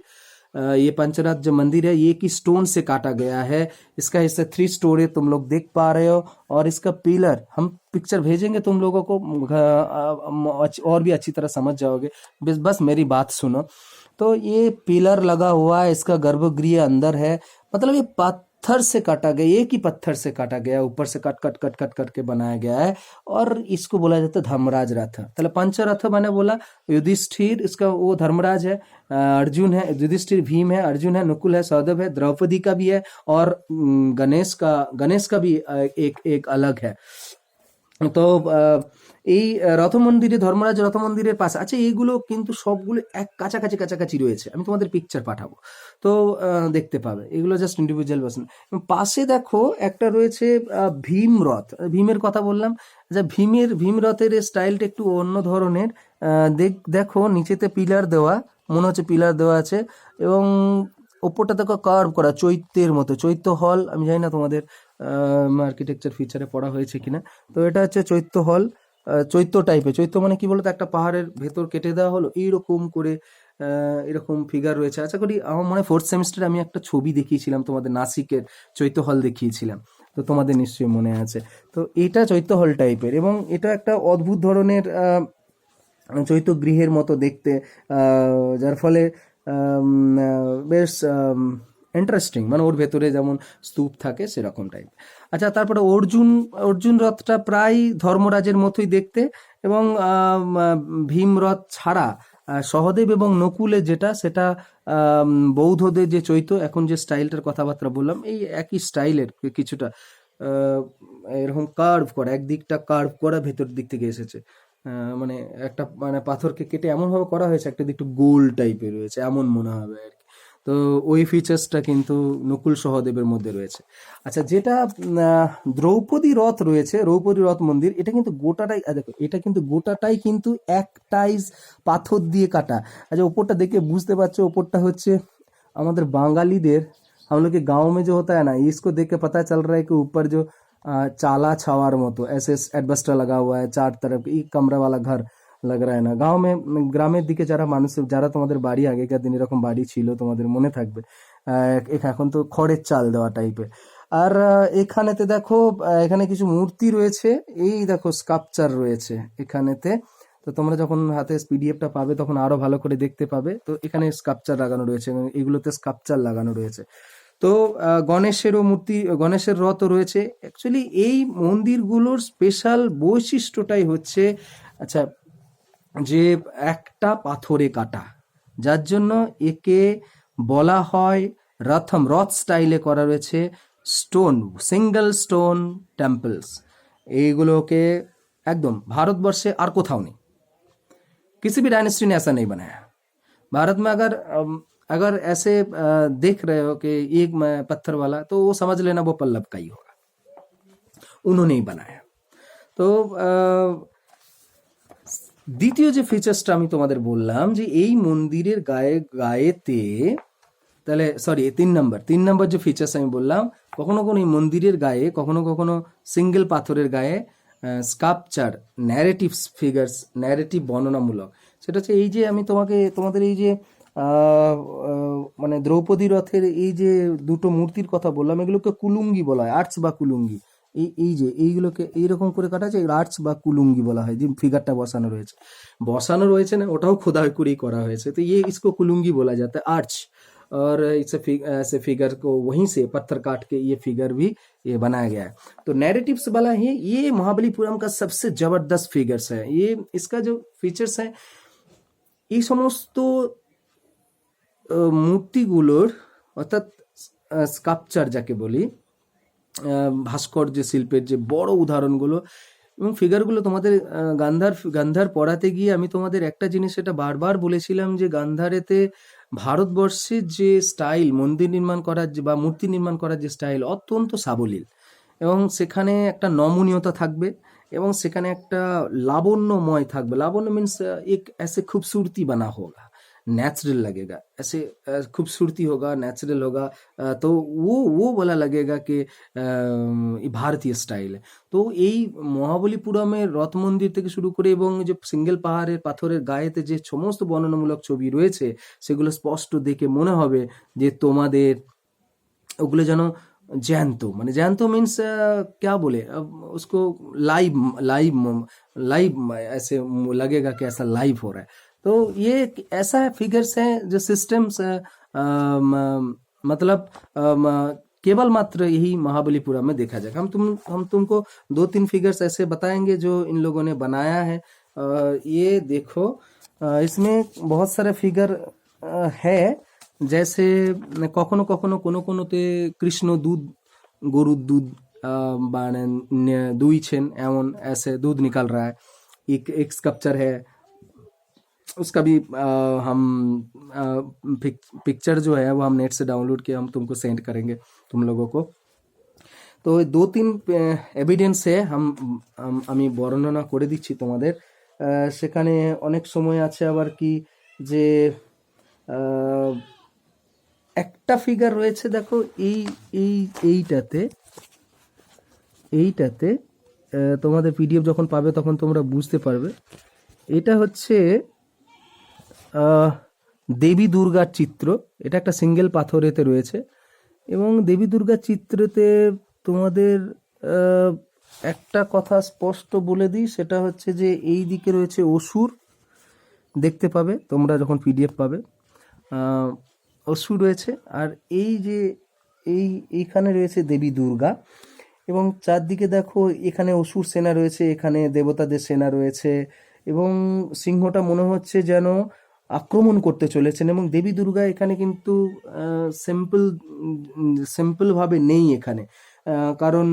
A: ये पंचरथ जो मंदिर है ये की स्टोन से काटा गया है। इसका हिस्सा 3 स्टोरी तुम लोग देख पा रहे हो, और इसका पिलर हम पिक्चर भेजेंगे तुम लोगों को, और भी अच्छी तरह समझ जाओगे। बस मेरी बात सुनो। तो ये पिलर लगा हुआ है, इसका गर्भगृह अंदर है, मतलब ये पत्थर से काटा गया, एक ही पत्थर से काटा गया, ऊपर से कट कट कट कट करके बनाया गया है, और इसको बोला जाता है धर्मराज रथ। तो पंचरथ मैंने बोला, युधिष्ठिर इसका वो धर्मराज है, अर्जुन है, युधिष्ठिर भीम है, अर्जुन है, नकुल है, सहदेव है, द्रौपदी का भी है, और गणेश का भी एक अलग है। তো এই রথ মন্দিরে, ধর্মরাজ রথ মন্দিরের পাশে, আচ্ছা এইগুলো কিন্তু সবগুলো এক কাছাকাছি রয়েছে, আমি তোমাদের পিকচার পাঠাবো, তো দেখতে পাবে। এগুলো জাস্ট ইন্ডিভিজুয়াল পার্সন। পাশে দেখো একটা রয়েছে ভীম রথ। ভীমের কথা বললাম, যে ভীম রথের স্টাইলটা একটু অন্য ধরনের। দেখো নিচেতে পিলার দেওয়া, মনে হচ্ছে পিলার দেওয়া আছে, এবং ওপরটা দেখো কার্ভ করা চৈত্যের মতো, চৈত্য হল। আমি জানি না তোমাদের আর্কিটেকচার ফিচারে পড়া হয়েছে কিনা। তো এটা হচ্ছে চৈত্য হল, চৈত্য টাইপের। চৈত্য মানে কি বলতো, একটা পাহাড়ের ভেতর কেটে দেওয়া হলো, এইরকম করে এরকম ফিগার রয়েছে। আশা করি আমার মনে হয় 4th সেমিস্টারে আমি একটা ছবি দেখিয়েছিলাম তোমাদের, নাসিকের চৈত্য হল দেখিয়েছিলাম, তো তোমাদের নিশ্চয়ই মনে আছে। তো এটা চৈত্য হল টাইপের, এবং এটা একটা অদ্ভুত ধরনের চৈত্য গৃহের মতো দেখতে, যার ফলে বেশ ইন্টারেস্টিং, মানে ওর ভেতরে যেমন স্তূপ থাকে সেরকম টাইপ। আচ্ছা, তারপরে অর্জুন রথটা প্রায় ধর্মরাজের মতোই দেখতে, এবং ভীম রথ ছাড়া সহদেব এবং নকুলের যেটা, সেটা বৌদ্ধদের যে চৈত্য, এখন যে স্টাইলটার কথাবার্তা বললাম, এই একই স্টাইলের কিছুটা এরকম কার্ভ করা, একদিকটা কার্ভ করা ভেতর দিক থেকে এসেছে। মানে একটা মানে পাথরকে কেটে এমনভাবে করা হয়েছে, একটা দিক একটু গোল টাইপের রয়েছে এমন মনে হবে আর কি। তো ওই ফিচার্সটা কিন্তু নকুল সহদেবের মধ্যে রয়েছে। আচ্ছা, যেটা দ্রৌপদী রথ রয়েছে, দ্রৌপদী রথ মন্দির, এটা কিন্তু গোটাটাই দেখো, এটা কিন্তু গোটাটাই কিন্তু একটাইজ পাথর দিয়ে কাটা। আচ্ছা, ওপরটা দেখে বুঝতে পারছো, ওপরটা হচ্ছে আমাদের বাঙালিদের, हम लोग के गांव में जो होता है ना, इसको देख के पता चल रहा है कि ऊपर जो चाला छावार মতো ऐसे एडबस्टर लगा हुआ है, चार तरफ एक कमरा वाला घर लग रहा है ना। গাঁও में গ্রামের দিকে যারা মানুষ, যারা তোমাদের বাড়ি আগেকার দিন এরকম বাড়ি ছিল তোমাদের মনে থাকবে, এখন তো খড়ের চাল দেওয়া টাইপের। আর এখানেতে দেখো, এখানে কিছু মূর্তি রয়েছে, এই দেখো স্কাল্পচার রয়েছে এখানেতে। তো তোমরা যখন হাতে পিডিএফটা পাবে তখন আরো ভালো করে দেখতে পাবে। তো এখানে স্কাল্পচার লাগানো রয়েছে এবং এগুলোতে স্কাল্পচার লাগানো রয়েছে। তো গণেশেরও মূর্তি, গণেশের রথও রয়েছে। অ্যাকচুয়ালি এই মন্দিরগুলোর স্পেশাল বৈশিষ্ট্যটাই হচ্ছে, আচ্ছা, যে একটা পাথরে কাটা, যার জন্য একে বলা হয় রথম, রথ স্টাইলে করা রয়েছে, স্টোন, সিঙ্গেল স্টোন টেম্পলস। এইগুলোকে একদম ভারতবর্ষে আর কোথাও নেই, किसी भी डायनेस्टी ने ऐसा नहीं बनाया। भारत में अगर ऐसे देख रहे हो कि एक पत्थर वाला, तो वो समझ लेना वो पल्लव का ही होगा, उन्होंने ही बनाया। তো দ্বিতীয় যে ফিচার্সটা আমি তোমাদের বললাম যে এই মন্দিরের গায়েতে, তাহলে সরি, তিন নম্বর যে ফিচার্স আমি বললাম, কখনো কখনো এই মন্দিরের গায়ে, কখনো কখনো সিঙ্গেল পাথরের গায়ে স্কাল্পচার, ন্যারেটিভ ফিগার্স, ন্যারেটিভ বর্ণনামূলক। সেটা হচ্ছে এই যে আমি তোমাদের এই যে মানে দ্রৌপদী রথের এই যে দুটো মূর্তির কথা বললাম, এগুলোকে কুলুঙ্গি বলা হয়, আর্চ বা কুলুঙ্গি। এই যে এইগুলোকে এইরকম করে কাটা যায়, আর্চ বা কুলুঙ্গি বলা হয়। যে ফিগারটা বসানো রয়েছে না, ওটাও খোদাই করেই করা হয়েছে। তো इसको कुलुंगी बोला जाता है, आर्च। और ऐसे फिगर को वहीं से पत्थर काट के ये फिगर भी ये बनाया गया है। तो नैरेटिव्स वाला है ये महाबलीपुरम का सबसे जबरदस्त फिगर्स है। ये इसका जो फीचर्स है, এই সমস্ত মূর্তিগুলোর, অর্থাৎ স্কাল্পচার যাকে বলি, ভাস্কর্য শিল্পের যে বড় উদাহরণগুলো এবং ফিগারগুলো, তোমাদের গান্ধার পড়াতে গিয়ে আমি তোমাদের একটা জিনিস এটা বারবার বলেছিলাম যে গান্ধারেতে ভারতবর্ষের যে স্টাইল মন্দির নির্মাণ করার বা মূর্তি নির্মাণ করার যে স্টাইল, অত্যন্ত সাবলীল, এবং সেখানে একটা নমনীয়তা থাকবে এবং সেখানে একটা লাবণ্যময় থাকবে। লাবণ্য মিন্स एक ऐसे खूबसूरती बना होगा, नेचुरल लगेगा, ऐसे खूबसूरती होगा, नेचुरल होगा। तो वो वाला लगेगा कि ये भारतीय स्टाइल है। তো এই মহাবলীপুরমের রথ মন্দির থেকে শুরু করে এবং যে সিঙ্গেল পাহাড়ের পাথরের গায়েতে যে সমস্ত বর্ণনামূলক ছবি রয়েছে, সেগুলো স্পষ্ট দেখে মনে হবে যে তোমাদের ওগুলো যেন জ্যান্ত, মানে জ্যান্ত मीन्स क्या बोले अब उसको, लाइव लाइव लाइव ऐसे लगेगा कि ऐसा लाइव हो रहा है। तो ये ऐसा है, फिगर्स हैं जो सिस्टम्स, मतलब केवल मात्र यही महाबलीपुरम में देखा जाएगा। हम तुमको 2-3 फिगर्स ऐसे बताएंगे जो इन लोगों ने बनाया है। ये देखो, इसमें बहुत सारे फिगर है, जैसे কখনো কখনো কোনো কোনোতে কৃষ্ণ গরুর দুধ দুইছেন, এমন ऐसे दूध निकल रहा है। एक स्कल्पचर है, उसका भी हम पिक्चर जो है वो हम नेट से डाउनलोड किया, हम तुमको सेंड करेंगे तुम लोगों को। তো 2-3 এভিডেন্স আমি বর্ণনা করে দিচ্ছি তোমাদের। সেখানে অনেক সময় আছে আবার কি যে একটা ফিগার রয়েছে, দেখো এইটাতে তোমাদের পিডিএফ যখন পাবে তখন তোমরা বুঝতে পারবে। এটা হচ্ছে দেবী দুর্গার চিত্র। এটা একটা সিঙ্গেল পাথরেতে রয়েছে এবং দেবী দুর্গার চিত্রতে তোমাদের একটা কথা স্পষ্ট বলে দিই, সেটা হচ্ছে যে এই দিকে রয়েছে অসুর, দেখতে পাবে তোমরা যখন পিডিএফ পাবে, অসুর রয়েছে। আর এই যে এইখানে রয়েছে দেবী দুর্গা এবং চারদিকে দেখো এখানে অসুর সেনা রয়েছে, এখানে দেবতাদের সেনা রয়েছে এবং সিংহটা মনে হচ্ছে যেন আক্রমণ করতে চলেছেন। এবং দেবী দুর্গা এখানে কিন্তু সিম্পল ভাবে নেই এখানে। কারণ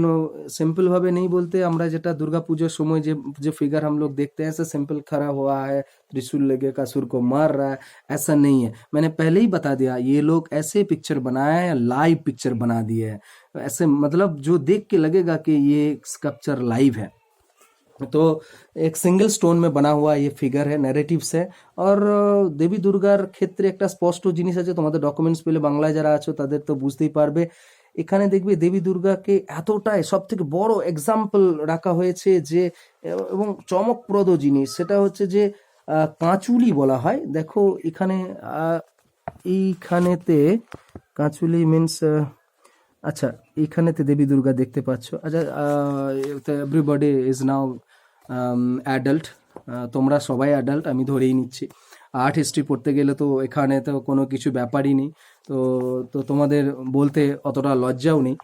A: सिंपल ভাবে नहीं बोलते আমরা যেটা दुर्गा पूजा समय যে जो फिगर हम लोग देखते हैं ऐसा सिंपल खड़ा हुआ है त्रिशूल लेके असुर को मार रहा है, ऐसा नहीं है। मैंने पहले ही बता दिया ये लोग ऐसे पिक्चर बनाए हैं, लाइव पिक्चर बना दिए हैं। ऐसे मतलब जो देख के लगेगा कि ये स्कल्पचर लाइव है। तो एक सिंगल स्टोन में बना हुआ ये फिगर है, नैरेटिव्स है। और দেবী দুর্গার ক্ষেত্রে একটা স্পষ্ট জিনিস আছে, তোমাদের ডকুমেন্টস পেলে বাংলায় যারা আছো তাদের তো বুঝতেই পারবে। এখানে দেখবে দেবী দুর্গাকে এতটাই সব থেকে বড় এক্সাম্পল রাখা হয়েছে যে এবং চমকপ্রদ জিনিস সেটা হচ্ছে যে কাঁচুলি বলা হয়। দেখো এখানে এইখানেতে কাঁচুলি মিনস আচ্ছা এইখানেতে দেবী দুর্গা দেখতে পাচ্ছ। আচ্ছা এভরিবডি ইজ নাও অ্যাডাল্ট, তোমরা সবাই অ্যাডাল্ট আমি ধরেই নিচ্ছি। আর্ট হিস্ট্রি পড়তে গেলে তো এখানে তো কোনো কিছু ব্যাপারই নেই, তো তো তোমাদের বলতে অতটা লজ্জাও নেই,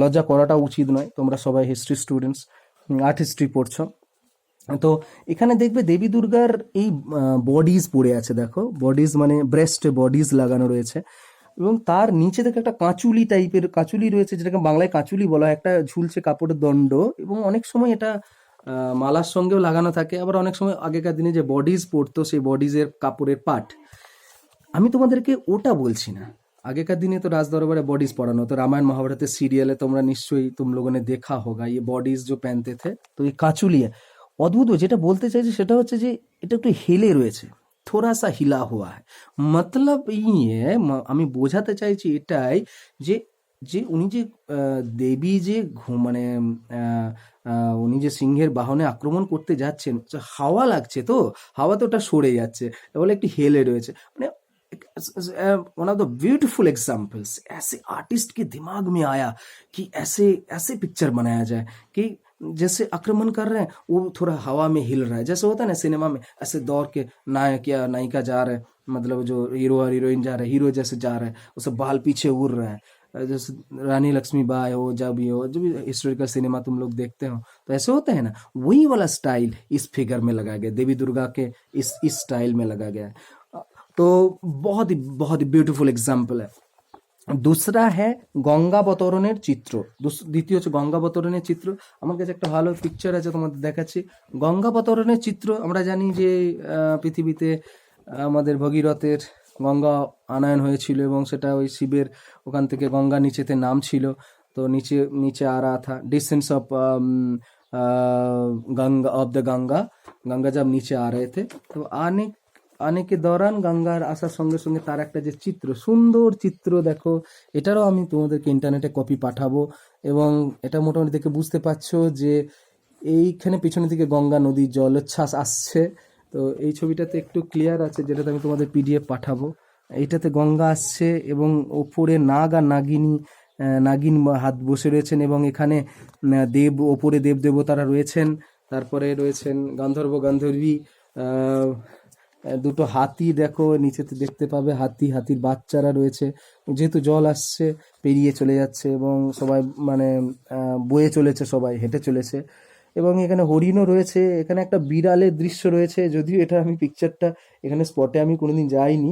A: লজ্জা করাটা উচিত নয়। তোমরা সবাই হিস্ট্রি স্টুডেন্টস, আর্ট হিস্ট্রি পড়ছো। তো এখানে দেখবে দেবী দুর্গার এই বডিজ পড়ে আছে, দেখো বডিজ মানে ব্রেস্টে বডিজ লাগানো রয়েছে এবং তার নিচে থেকে একটা কাঁচুলি টাইপের কাঁচুলি রয়েছে, যেটাকে বাংলায় কাঁচুলি বলা হয়। একটা ঝুলছে কাপড়ের দণ্ড এবং অনেক সময় এটা মালার সঙ্গেও লাগানো থাকে, আবার অনেক সময় আগেকার দিনে যে বডিজ পরতো সেই বডিজের কাপড়ের পাট। আমি তোমাদেরকে ওটা বলছি না। আগেকার দিনে তো রাজ দরবারে বডিজ পরানো হতো, রামায়ণ महाभारतेর সিরিয়ালে তোমরা নিশ্চয়ই तुम लोगों ने देखा होगा ये बॉडीज जो पहनते थे। তো এই কাঁচুলি অদ্ভুত, যেটা বলতে চাইছি সেটা হচ্ছে যে এটা একটু হেলে রয়েছে, থোড়া সা হিলা হুয়া হ্যায়। মতলব ইয়ে আমি বোঝাতে চাইছি এটাই যে যে উনি যে দেবী যে মানে উনি যে সিংহের বাহনে আক্রমণ করতে যাচ্ছেন, হাওয়া লাগছে তো হাওয়াতে ওটা সরে যাচ্ছে, বলে একটি হেলে রয়েছে। মানে one of the beautiful examples. ऐसे आर्टिस्ट के दिमाग में आया कि ऐसे ऐसे पिक्चर बनाया जाए कि जैसे आक्रमण कर रहे हैं वो थोड़ा हवा में हिल रहा है, जैसे होता है ना सिनेमा में ऐसे दौड़ के नायक या नायिका जा रहे हैं, मतलब जो हीरो और हीरोइन जा रहे हैं, हीरो जैसे जा रहे हैं उसे बाल पीछे उड़ रहा है, जैसे रानी लक्ष्मीबाई हो जब जो भी हिस्टोरिकल सिनेमा तुम लोग देखते हो तो ऐसे होता है ना, वही वाला स्टाइल इस फिगर में लगाया गया, देवी दुर्गा के इस स्टाइल में लगा गया है। तो बहुत ही ब्यूटीफुल एग्जाम्पल है। दूसरा है গঙ্গাবতরণের চিত্র। দ্বিতীয় হচ্ছে গঙ্গাবতরণের চিত্র। আমার কাছে একটা ভালো পিকচার আছে তোমাদের দেখাচ্ছি। গঙ্গাবতরণের চিত্র আমরা জানি যে পৃথিবীতে আমাদের ভগীরথের গঙ্গা আনয়ন হয়েছিল এবং সেটা ওই শিবের ওখান থেকে গঙ্গা নিচেতে নাম ছিল, তো নিচে নিচে आ रहा था descent of Ganga of the Ganga, Ganga जब नीचे आ रहे थे तो आने के दौरान গঙ্গার আসার সঙ্গে সঙ্গে তার একটা যে চিত্র, সুন্দর চিত্র দেখো। এটারও আমি তোমাদেরকে ইন্টারনেটে কপি পাঠাবো এবং এটা মোটামুটি দেখে বুঝতে পারছো যে এইখানে পিছনের দিকে গঙ্গা নদীর জলোচ্ছ্বাস আসছে। তো এই ছবিটাতে একটু ক্লিয়ার আছে, যেটাতে আমি তোমাদের পিডিএফ পাঠাবো। এইটাতে গঙ্গা আসছে এবং ওপরে নাগ আর নাগিন হাত বসে রয়েছেন এবং এখানে দেব ওপরে দেব দেবতারা রয়েছেন, তারপরে রয়েছেন গান্ধর্ব গান্ধর্বী, দুটো হাতি দেখো নিচেতে দেখতে পাবে, হাতির বাচ্চারা রয়েছে, যেহেতু জল আসছে পেরিয়ে চলে যাচ্ছে এবং সবাই মানে বয়ে চলেছে, সবাই হেঁটে চলেছে এবং এখানে হরিণও রয়েছে। এখানে একটা বিড়ালের দৃশ্য রয়েছে, যদিও এটা আমি পিকচারটা এখানে স্পটে আমি কোনোদিন যাইনি,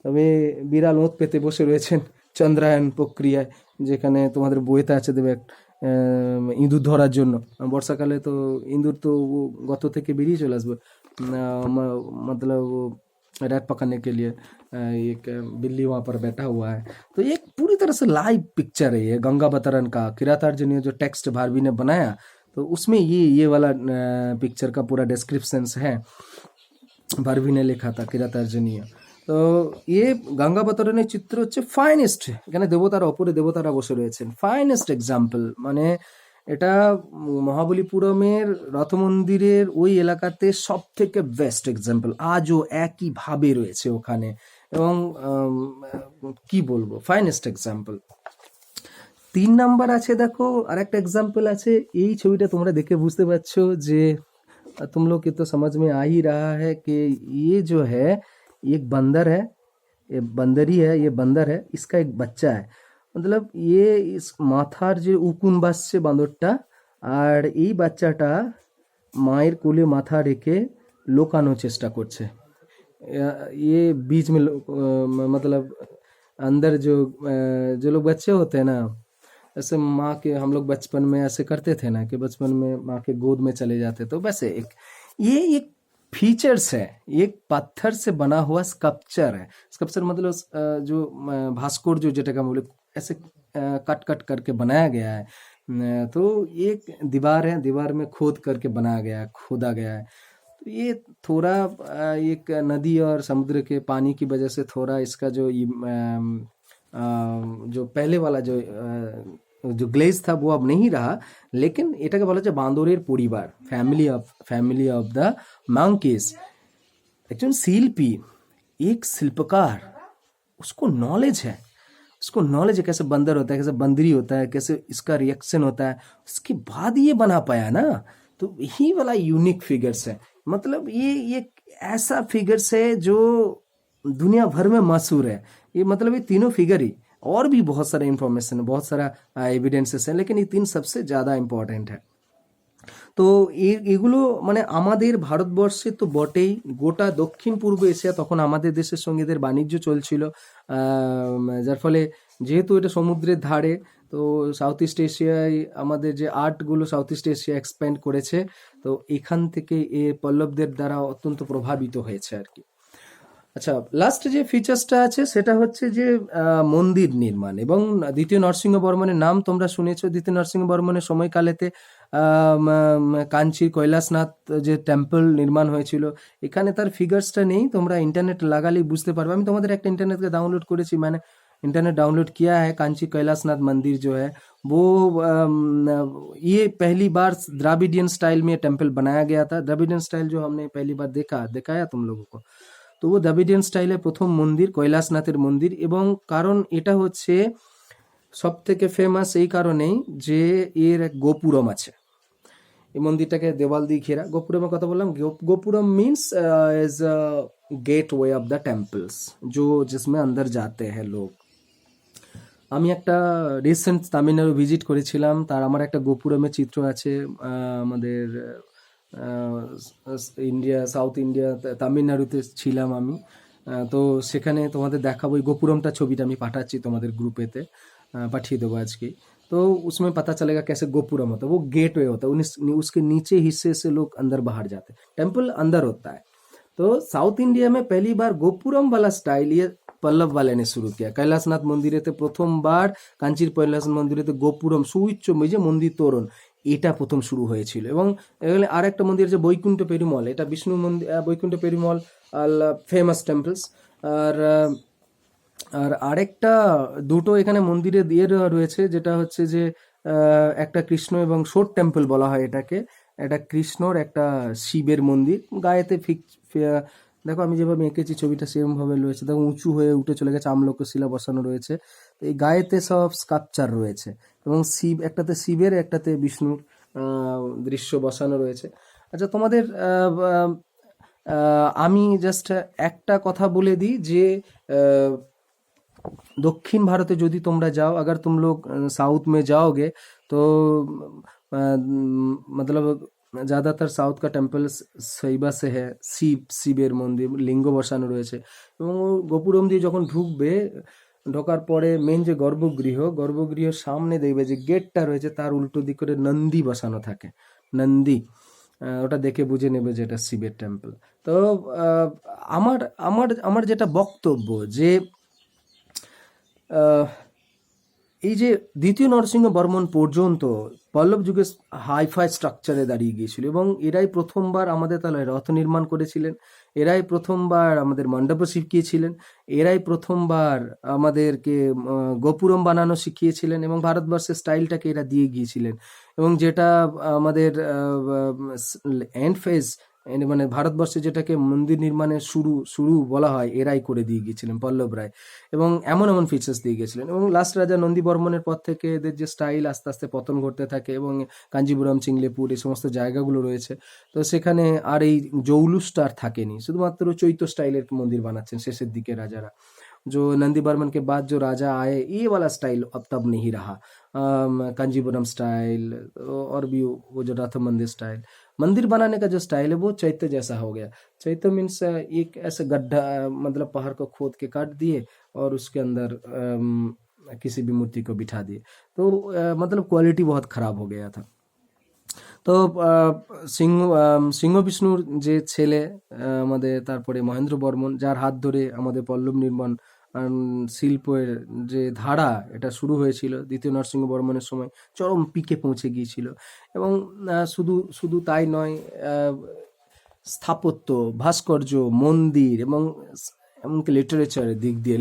A: তবে বিড়াল ওঁত পেতে বসে রয়েছেন চন্দ্রায়ন প্রক্রিয়ায়, যেখানে তোমাদের বইতে আছে দেবে ইঁদুর ধরার জন্য। বর্ষাকালে তো ইঁদুর তো গত থেকে বেরিয়ে চলে আসবে, मतलब रैट पकड़ने के लिए एक बिल्ली वहाँ पर बैठा हुआ है। तो ये पूरी तरह से लाइव पिक्चर है ये गंगावतरण का। किरातार्जुनीय जो टेक्स्ट भारवी ने बनाया तो उसमें ये वाला पिक्चर का पूरा डिस्क्रिप्शन है, भारवी ने लिखा था किरातार्जुनीय। তো ये গঙ্গাবতরণের চিত্র হচ্ছে ফাইনেস্ট, এখানে দেবতারা ওপরে দেবতারা বসে রয়েছেন, ফাইনেস্ট এক্সাম্পল। মানে এটা মহাবলীপুরমের রথ মন্দিরের ওই এলাকাতে সব থেকে বেস্ট এক্সাম্পল, আজও একইভাবে রয়েছে ওখানে এবং কি বলবো ফাইনেস্ট এক্সাম্পল। 3 নাম্বার আছে দেখো আর একটা এক্সাম্পল আছে, এই ছবিটা তোমরা দেখে বুঝতে পারছো যে तुम लोग के तो समझ में आ ही रहा है कि ये जो है एक बंदर है, ये बंदरी है, ये बंदर है, इसका एक बच्चा है। मतलब ये इस মাথার যে উকুন বাসছে বাঁদরটা, আর এই বাচ্চাটা মায়ের কোলে মাথা রেখে লোকানোর চেষ্টা করছে। ये बीच में मतलब अंदर जो लोग बच्चे होते हैं ना, ऐसे माँ के, हम लोग बचपन में ऐसे करते थे ना कि बचपन में माँ के गोद में चले जाते, तो वैसे ये एक फीचर्स है, एक पत्थर से बना हुआ स्कल्पचर है। स्कल्पचर मतलब जो भास्कर जो যেটাকে हम बोले ऐसे कट कट करके बनाया गया है। तो एक दीवार है, दीवार में खोद करके बनाया गया है, खोदा गया है। तो ये थोड़ा एक नदी और समुद्र के पानी की वजह से थोड़ा इसका जो जो पहले वाला जो গ্লেজ था वो अब नहीं रहा, लेकिन এটাকে বলা যায় বান্দরের পরিবার, फैमिली ऑफ द मंकीज। একজন শিল্পী, एक शिल्पकार, उसको नॉलेज है, उसको नॉलेज है कैसे बंदर होता है, कैसे बंदरी होता है, कैसे इसका रिएक्शन होता है, उसके बाद ये बना पाया ना। तो यही वाला यूनिक फिगर्स है, मतलब ये ऐसा फिगर्स है जो दुनिया भर में मशहूर है। ये मतलब ये तीनों फिगर ही, और भी बहुत सारा इंफॉर्मेशन है, बहुत सारा एविडेंसेस है, लेकिन ये तीन सबसे ज़्यादा इम्पोर्टेंट है। তো এগুলো মানে আমাদের ভারতবর্ষে তো বটেই, গোটা দক্ষিণ পূর্ব এশিয়া তখন আমাদের দেশের সঙ্গে এদের বাণিজ্য চলছিল, যার ফলে যেহেতু এটা সমুদ্রের ধারে, তো সাউথ ইস্ট এশিয়ায় আমাদের যে আর্টগুলো সাউথ ইস্ট এশিয়া এক্সপ্যান্ড করেছে, তো এখান থেকে এ পল্লবদের দ্বারা অত্যন্ত প্রভাবিত হয়েছে আর কি। আচ্ছা, লাস্ট যে ফিচার্সটা আছে সেটা হচ্ছে যে মন্দির নির্মাণ। এবং দ্বিতীয় নরসিংহ বর্মনের নাম তোমরা শুনেছো। দ্বিতীয় নরসিংহ বর্মনের সময়কালেতে কাঞ্চির কৈলাসনাথ যে টেম্পল নির্মাণ হয়েছিল, এখানে তার ফিগার্সটা নেই, তোমরা ইন্টারনেট লাগালেই বুঝতে পারবে। আমি তোমাদের একটা इंटरनेट डाउनलोड করেছি, मैंने इंटरनेट डाउनलोड किया है। कांची कैलाशनाथ मंदिर जो है वो ये पहली बार द्राविडियन स्टाइल में टेम्पल बनाया गया था। द्राविडियन स्टाइल जो हमने पहली बार দেখাया तुम लोगों को, তো ও দ্রাবিডিয়ান স্টাইলে প্রথম মন্দির কৈলাসনাথের মন্দির। এবং কারণ এটা হচ্ছে সব থেকে ফেমাস এই কারণেই যে এর এক গোপুরম আছে। এই মন্দিরটাকে দেওয়াল দিয়ে ঘেরা। গোপুরমের কথা বললাম, gopuram means is gateway of the temples जो जिसमें अंदर जाते हैं लोग। আমি একটা রিসেন্ট তামিলনাড়ু ভিজিট করেছিলাম, তার আমার একটা গোপুরমের চিত্র আছে। আমাদের ইন্ডিয়া, সাউথ ইন্ডিয়া, তামিলনাড়ুতে ছিলাম আমি। তো সেখানে তোমাদের দেখাবো, ওই গোপুরমটা ছবিটা আমি পাঠাচ্ছি তোমাদের গ্রুপেতে, पाठिए देवो आज की। तो उसमें पता चलेगा कैसे गोपुरम होता है। वो गेट वे होता है, उसके नीचे हिस्से से लोग अंदर बाहर जाते हैं, टेम्पल अंदर होता है। तो साउथ इंडिया में पहली बार गोपुरम वाला स्टाइल ये পল্লব वाले ने शुरू किया। কৈলাসনাথ মন্দিরেতে প্রথমবার, কাঞ্চির কৈলাস মন্দিরেতে গোপুরম সুউচ্চ যে মন্দির তোরণ, এটা প্রথম শুরু হয়েছিল। এবং এখানে আর একটা মন্দির আছে বৈকুণ্ঠ পেরুমল, এটা বিষ্ণু মন্দির, বৈকুণ্ঠ পেরুমল ফেমাস টেম্পলস। আর আর আরেকটা দুটো এখানে মন্দিরে দিয়ে রয়েছে, যেটা হচ্ছে যে একটা কৃষ্ণ এবং শোর টেম্পল বলা হয় এটাকে। একটা কৃষ্ণর, একটা শিবের মন্দির। গায়েতে দেখো আমি যেভাবে এঁকেছি ছবিটা সেরকমভাবে রয়েছে, দেখো উঁচু হয়ে উঠে চলে গেছে, আমলক শিলা বসানো রয়েছে। তো এই গায়েতে সব স্কাল্পচার রয়েছে, এবং শিব, একটাতে শিবের, একটাতে বিষ্ণুর দৃশ্য বসানো রয়েছে। আচ্ছা, তোমাদের আমি জাস্ট একটা কথা বলে দিই যে दक्षिण भारत यदि तुमरा जाओ, अगर तुम लोग साउथ में जाओगे तो मतलब ज़्यादातर साउथ का टेम्पल शैवा से है। শিবের মন্দির, লিঙ্গ বসানো রয়েছে। এবং গোপুরম দিয়ে যখন ঢুকবে, ঢোকার পরে মেন যে গর্ভগৃহের সামনে দেখবে যে গেটটা রয়েছে, তার উল্টো দিক করে নন্দী বসানো থাকে, নন্দী। ওটা দেখে বুঝে নেবে যে এটা শিবের টেম্পল। তো আমার আমার আমার যেটা বক্তব্য যে এই যে দ্বিতীয় নরসিংহ বর্মন পর্যন্ত পল্লব যুগে হাইফাই স্ট্রাকচারে দাঁড়িয়ে গিয়েছিল, এবং এরাই প্রথমবার আমাদের তলায় রথ নির্মাণ করেছিলেন, এরাই প্রথমবার আমাদের মণ্ডপ শিখিয়েছিলেন, এরাই প্রথমবার আমাদেরকে গোপুরম বানানো শিখিয়েছিলেন, এবং ভারতবর্ষের স্টাইলটাকে এরা দিয়ে গিয়েছিলেন। এবং যেটা আমাদের এন্ড ফেজ, মানে ভারতবর্ষে যেটাকে মন্দির নির্মাণের শুরু বলা হয়, এরাই করে দিয়ে গিয়েছিলেন, পল্লব রায়। এবং এমন এমন ফিচার্স দিয়ে গিয়েছিলেন। এবং লাস্ট রাজা নন্দী বর্মনের পর থেকে এদের যে স্টাইল আস্তে আস্তে পতন ঘটতে থাকে, এবং কাঞ্জিপুরম, চিংলেপুর, এই সমস্ত জায়গাগুলো রয়েছে, তো সেখানে আর এই জৌলুসটা আর থাকেনি, শুধুমাত্র চৈত্য স্টাইলের মন্দির বানাচ্ছেন শেষের দিকে রাজারা। जो नंदी बर्मन के बाद जो राजा आए, ये वाला स्टाइल अब तब नहीं रहा। कांजीपुरम स्टाइल और भी वो जो रथ मंदिर स्टाइल, मंदिर बनाने का जो स्टाइल है वो चैत्य जैसा हो गया। चैत्य मीन्स एक ऐसे गड्ढा, मतलब पहाड़ को खोद के काट दिए और उसके अंदर किसी भी मूर्ति को बिठा दिए, तो मतलब क्वालिटी बहुत খারাপ हो गया था। তো সিংহ বিষ্ণুর যে ছেলে আমাদের, তারপরে মহেন্দ্র বর্মন, যার হাত ধরে আমাদের পল্লব নির্মাণ শিল্পের যে ধারা এটা শুরু হয়েছিল দ্বিতীয় নরসিংহ বর্মনের সময়, চরম পিকে পৌঁছে গিয়েছিল। এবং শুধু শুধু তাই নয়, স্থাপত্য, ভাস্কর্য, মন্দির এবং এমনকি লিটারেচারের দিক দিয়ে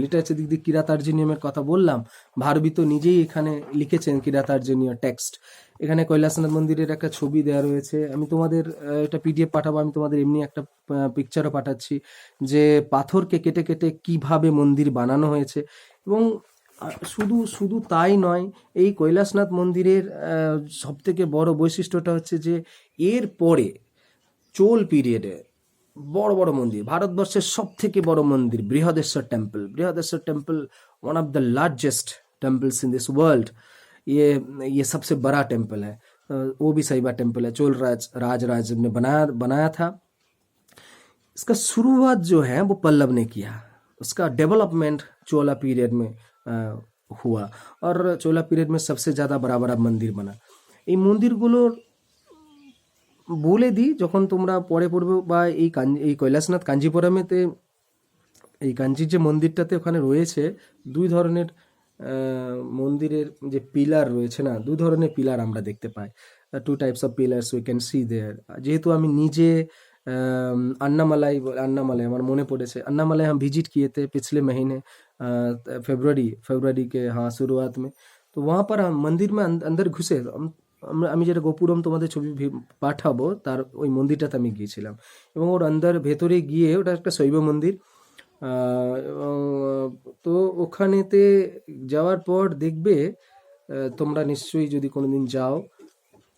A: কিরাতার্জুনীয়মের কথা বললাম, ভারবী তো নিজেই এখানে লিখেছেন কিরাতার্জুনীয় টেক্সট। এখানে কৈলাসনাথ মন্দিরের একটা ছবি দেওয়া রয়েছে, আমি তোমাদের এটা পিডিএফ পাঠাবো, আমি তোমাদের এমনি একটা পিকচারও পাঠাচ্ছি, যে পাথরকে কেটে কেটে কিভাবে মন্দির বানানো হয়েছে। এবং শুধু শুধু তাই নয়, এই কৈলাসনাথ মন্দিরের সব থেকে বড় বৈশিষ্ট্যটা হচ্ছে যে এর পরে চোল পিরিয়ডে বড় বড় মন্দির, ভারতবর্ষের সব থেকে বড় মন্দির Brihadeshwar temple, one of the largest temples in this world, ये सबसे बड़ा टेम्पल है। वो भी सैवा टेम्पल है, चोल राज ने बनाया था। इसका शुरुआत जो है वो पल्लव ने किया, उसका डेवलपमेंट चोला पीरियड में हुआ, और चोला पीरियड में सबसे ज़्यादा बड़ा बड़ा मंदिर बना। এই মন্দিরগুলোর বলে দিই, যখন তোমরা পরে পড়বে, বা এই কৈলাসনাথ কাঞ্জিপুরমেতে এই কাঞ্চির যে মন্দিরটাতে ওখানে রয়েছে, দুই ধরনের মন্দিরের যে পিলার রয়েছে না, দু ধরনের পিলার আমরা দেখতে পাই, two types of pillars we can see there. যেহেতু আমি নিজে अन्नामलाई আমার মনে পড়েছে, अन्नामलाई हम विजिट किए थे पिछले महीने, फरवरी के हाँ शुरुआत में। তো वहाँ पर हम मंदिर में अंदर घुसे, আমি যেটা গোপুরম তোমাদের ছবি পাঠাবো, তার ওই মন্দিরটাতে আমি গিয়েছিলাম, এবং ওর আন্দার ভেতরে গিয়ে, ওটা একটা শৈব মন্দির, এবং তো ওখানেতে যাওয়ার পর দেখবে, তোমরা নিশ্চয়ই যদি কোনোদিন যাও,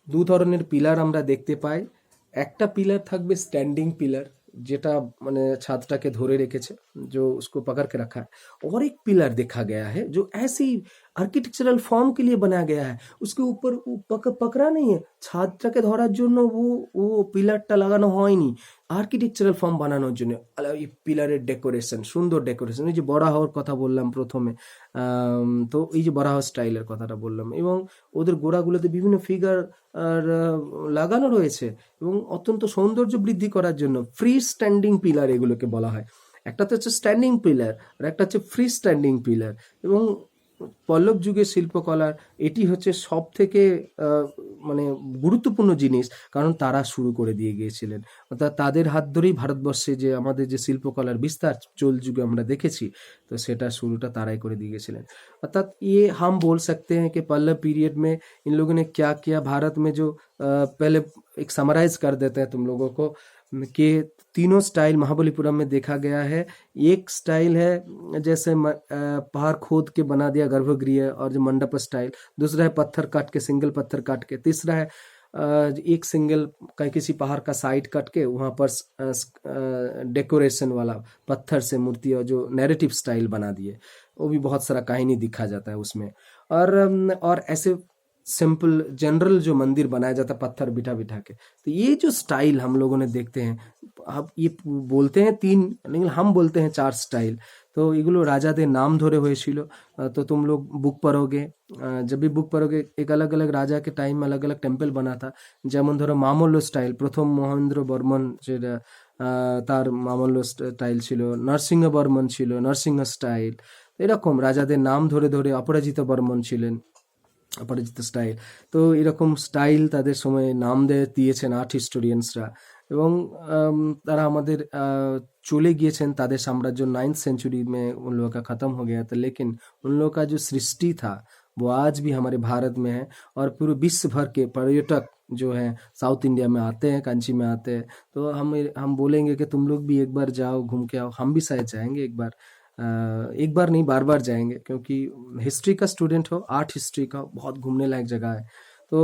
A: দু ধরনের পিলার আমরা দেখতে পাই। একটা পিলার থাকবে স্ট্যান্ডিং পিলার, যেটা মানে ছাদটাকে ধরে রেখেছে, जो उसको पकड़ के रखा है, और एक पिलर देखा गया है जो ऐसी आर्किटेक्चरल फॉर्म के लिए बनाया गया है, उसके ऊपर पकड़ा नहीं है, ছাদটাকে ধরার জন্য ও পিলারটা লাগানো হয়নি, আর্কিটেকচারাল ফর্ম বানানোর জন্য। এই পিলারের ডেকোরেশন, সুন্দর ডেকোরেশন, এই যে বরাহর কথা বললাম প্রথমে, তো এই যে বরাহ স্টাইলের কথাটা বললাম, এবং ওদের গোড়াগুলোতে বিভিন্ন ফিগার আর লাগানো রয়েছে, এবং অত্যন্ত সৌন্দর্য বৃদ্ধি করার জন্য ফ্রি স্ট্যান্ডিং পিলার এগুলোকে বলা হয়। একটা তো হচ্ছে স্ট্যান্ডিং পিলার, আর একটা হচ্ছে ফ্রি স্ট্যান্ডিং পিলার। এবং পল্লব যুগের শিল্পকলার এটি হচ্ছে সব থেকে মানে গুরুত্বপূর্ণ জিনিস, কারণ তারা শুরু করে দিয়ে গিয়েছিলেন, অর্থাৎ তাদের হাত ধরেই ভারতবর্ষে যে আমাদের যে শিল্পকলার বিস্তার চোল যুগে আমরা দেখেছি, তো সেটা শুরুটা তারাই করে দিয়ে গেছিলেন। अर्थात ये हम बोल सकते हैं कि पल्लव पीरियड में इन लोगों ने क्या किया, भारत में जो पहले एक समराइज कर देते हैं तुम लोगों को, कि तीनों स्टाइल महाबलीपुरम में देखा गया है। एक स्टाइल है जैसे पहाड़ खोद के बना दिया गर्भगृह और जो मंडप स्टाइल, दूसरा है पत्थर काट के, सिंगल पत्थर काट के, तीसरा है एक सिंगल कहीं किसी पहाड़ का साइड कट के वहाँ पर डेकोरेशन वाला पत्थर से मूर्ति, और जो नैरेटिव स्टाइल बना दिए, वो भी बहुत सारा कहानी दिखा जाता है उसमें। और ऐसे सिंपल जनरल जो मंदिर बनाया जाता है पत्थर बिठा बिठा के, तो ये जो स्टाइल हम लोगों ने देखते हैं, अब ये बोलते हैं 3, लेकिन हम बोलते हैं 4 स्टाइल। तो এগুলো রাজাদের নাম ধরে হয়েছিল। तो तुम लोग बुक पढ़ोगे, जब भी बुक पढ़ोगे, एक अलग अलग राजा के टाइम में अलग अलग टेम्पल बना था। যেমন ধরো মামল্ল স্টাইল, প্রথম মহেন্দ্র বর্মন যেটা, তার মামল্ল স্টাইল ছিল, নরসিংহ বর্মন ছিল নরসিংহ স্টাইল, এরকম রাজাদের নাম ধরে ধরে, অপরাজিত বর্মন ছিলেন অপরাজিত স্টাইল। তো এরকম স্টাইল তাদের সময় নাম দিয়েছেন আর্ট হিস্টোরিয়ানসরা, এবং তারা আমাদের चले গিয়েছেন, তাদের साम्राज्य 9th सेंचुरी में उन लोगों का ख़त्म हो गया था, लेकिन उन लोगों का जो सृष्टि था वो आज भी हमारे भारत में है, और पूरे विश्व भर के पर्यटक जो हैं साउथ इंडिया में आते हैं, कांची में आते हैं। तो हम बोलेंगे कि तुम लोग भी एक बार जाओ, घूम के आओ, हम भी शायद जाएंगे एक बार नहीं, बार बार जाएंगे, क्योंकि हिस्ट्री का स्टूडेंट हो, आर्ट हिस्ट्री का बहुत घूमने लायक जगह है, तो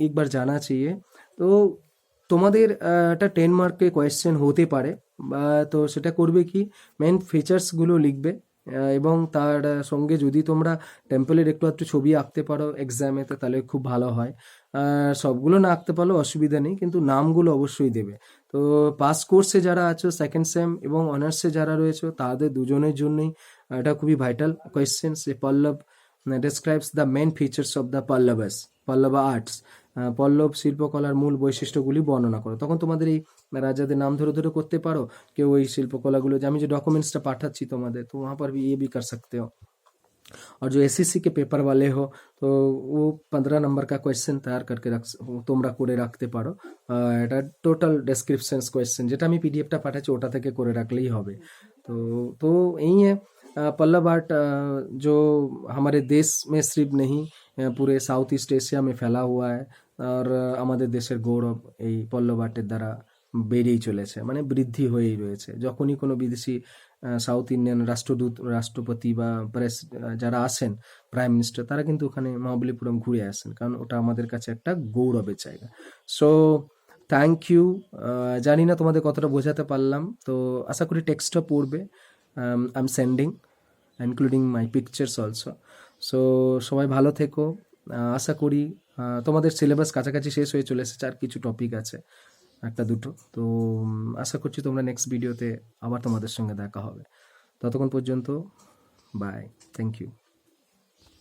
A: एक बार जाना चाहिए। तो তোমাদের একটা 10 মার্কের কোয়েশ্চেন হতে পারে, তো সেটা করবে কি, মেন ফিচার্সগুলো লিখবে, এবং তার সঙ্গে যদি তোমরা টেম্পলের একটু একটু ছবি আঁকতে পারো এক্সামে, তো তাহলে খুব ভালো হয়। সবগুলো না আঁকতে পারলেও অসুবিধা নেই, কিন্তু নামগুলো অবশ্যই দেবে। তো পাস কোর্সে যারা আছো, সেকেন্ড সেম এবং অনার্সে যারা রয়েছে, তাদের দুজনের জন্যই এটা খুবই ভাইটাল কোয়েশ্চেন, যে পল্লব describes the main features of the Pallava arts. পল্লব শিল্পকলার মূল বৈশিষ্ট্যগুলি বর্ণনা করো। তখন তোমাদের এই রাজাদের নাম ধরে ধরে করতে পারো। কেউ এই শিল্পকলাগুলো, যে আমি যে ডকুমেন্টসটা পাঠাচ্ছি তোমাদের, তো वहाँ पर भी ये भी कर सकते हो। और जो एसएससी के पेपर वाले हो तो वो 15 नंबर का क्वेश्चन तैयार करके তোমরা করে রাখতে পারো। এটা টোটাল ডেসক্রিপশনস কোয়েশ্চেন, যেটা আমি পিডিএফটা পাঠাচ্ছি ওটা থেকে করে রাখলেই হবে। तो यही है पल्लव आर्ट, जो हमारे देश में सिर्फ नहीं पूरे साउथ ईस्ट एशिया में फैला हुआ है। আর আমাদের দেশের গৌরব এই পল্লব আর্টের দ্বারা বেড়েই চলেছে, মানে বৃদ্ধি হয়েই রয়েছে। যখনই কোনো বিদেশি সাউথ ইন্ডিয়ান রাষ্ট্রদূত, রাষ্ট্রপতি বা যারা আসেন, প্রাইম মিনিস্টার, তারা কিন্তু ওখানে মহাবলীপুরম ঘুরে আসেন, কারণ ওটা আমাদের কাছে একটা গৌরবের জায়গা। So thank you. জানি না তোমাদের কতটা বোঝাতে পারলাম, তো আশা করি টেক্সটটা পড়বে। I am sending including my pictures also. So সবাই ভালো থেকো। আশা করি তোমাদের সিলেবাস কাছাকাছি শেষ হয়ে চলে এসেছে, আর কিছু টপিক আছে, একটা দুটো। তো আশা করছি তোমরা নেক্সট ভিডিওতে আবার তোমাদের সঙ্গে দেখা হবে। ততক্ষণ পর্যন্ত বাই, থ্যাংক ইউ।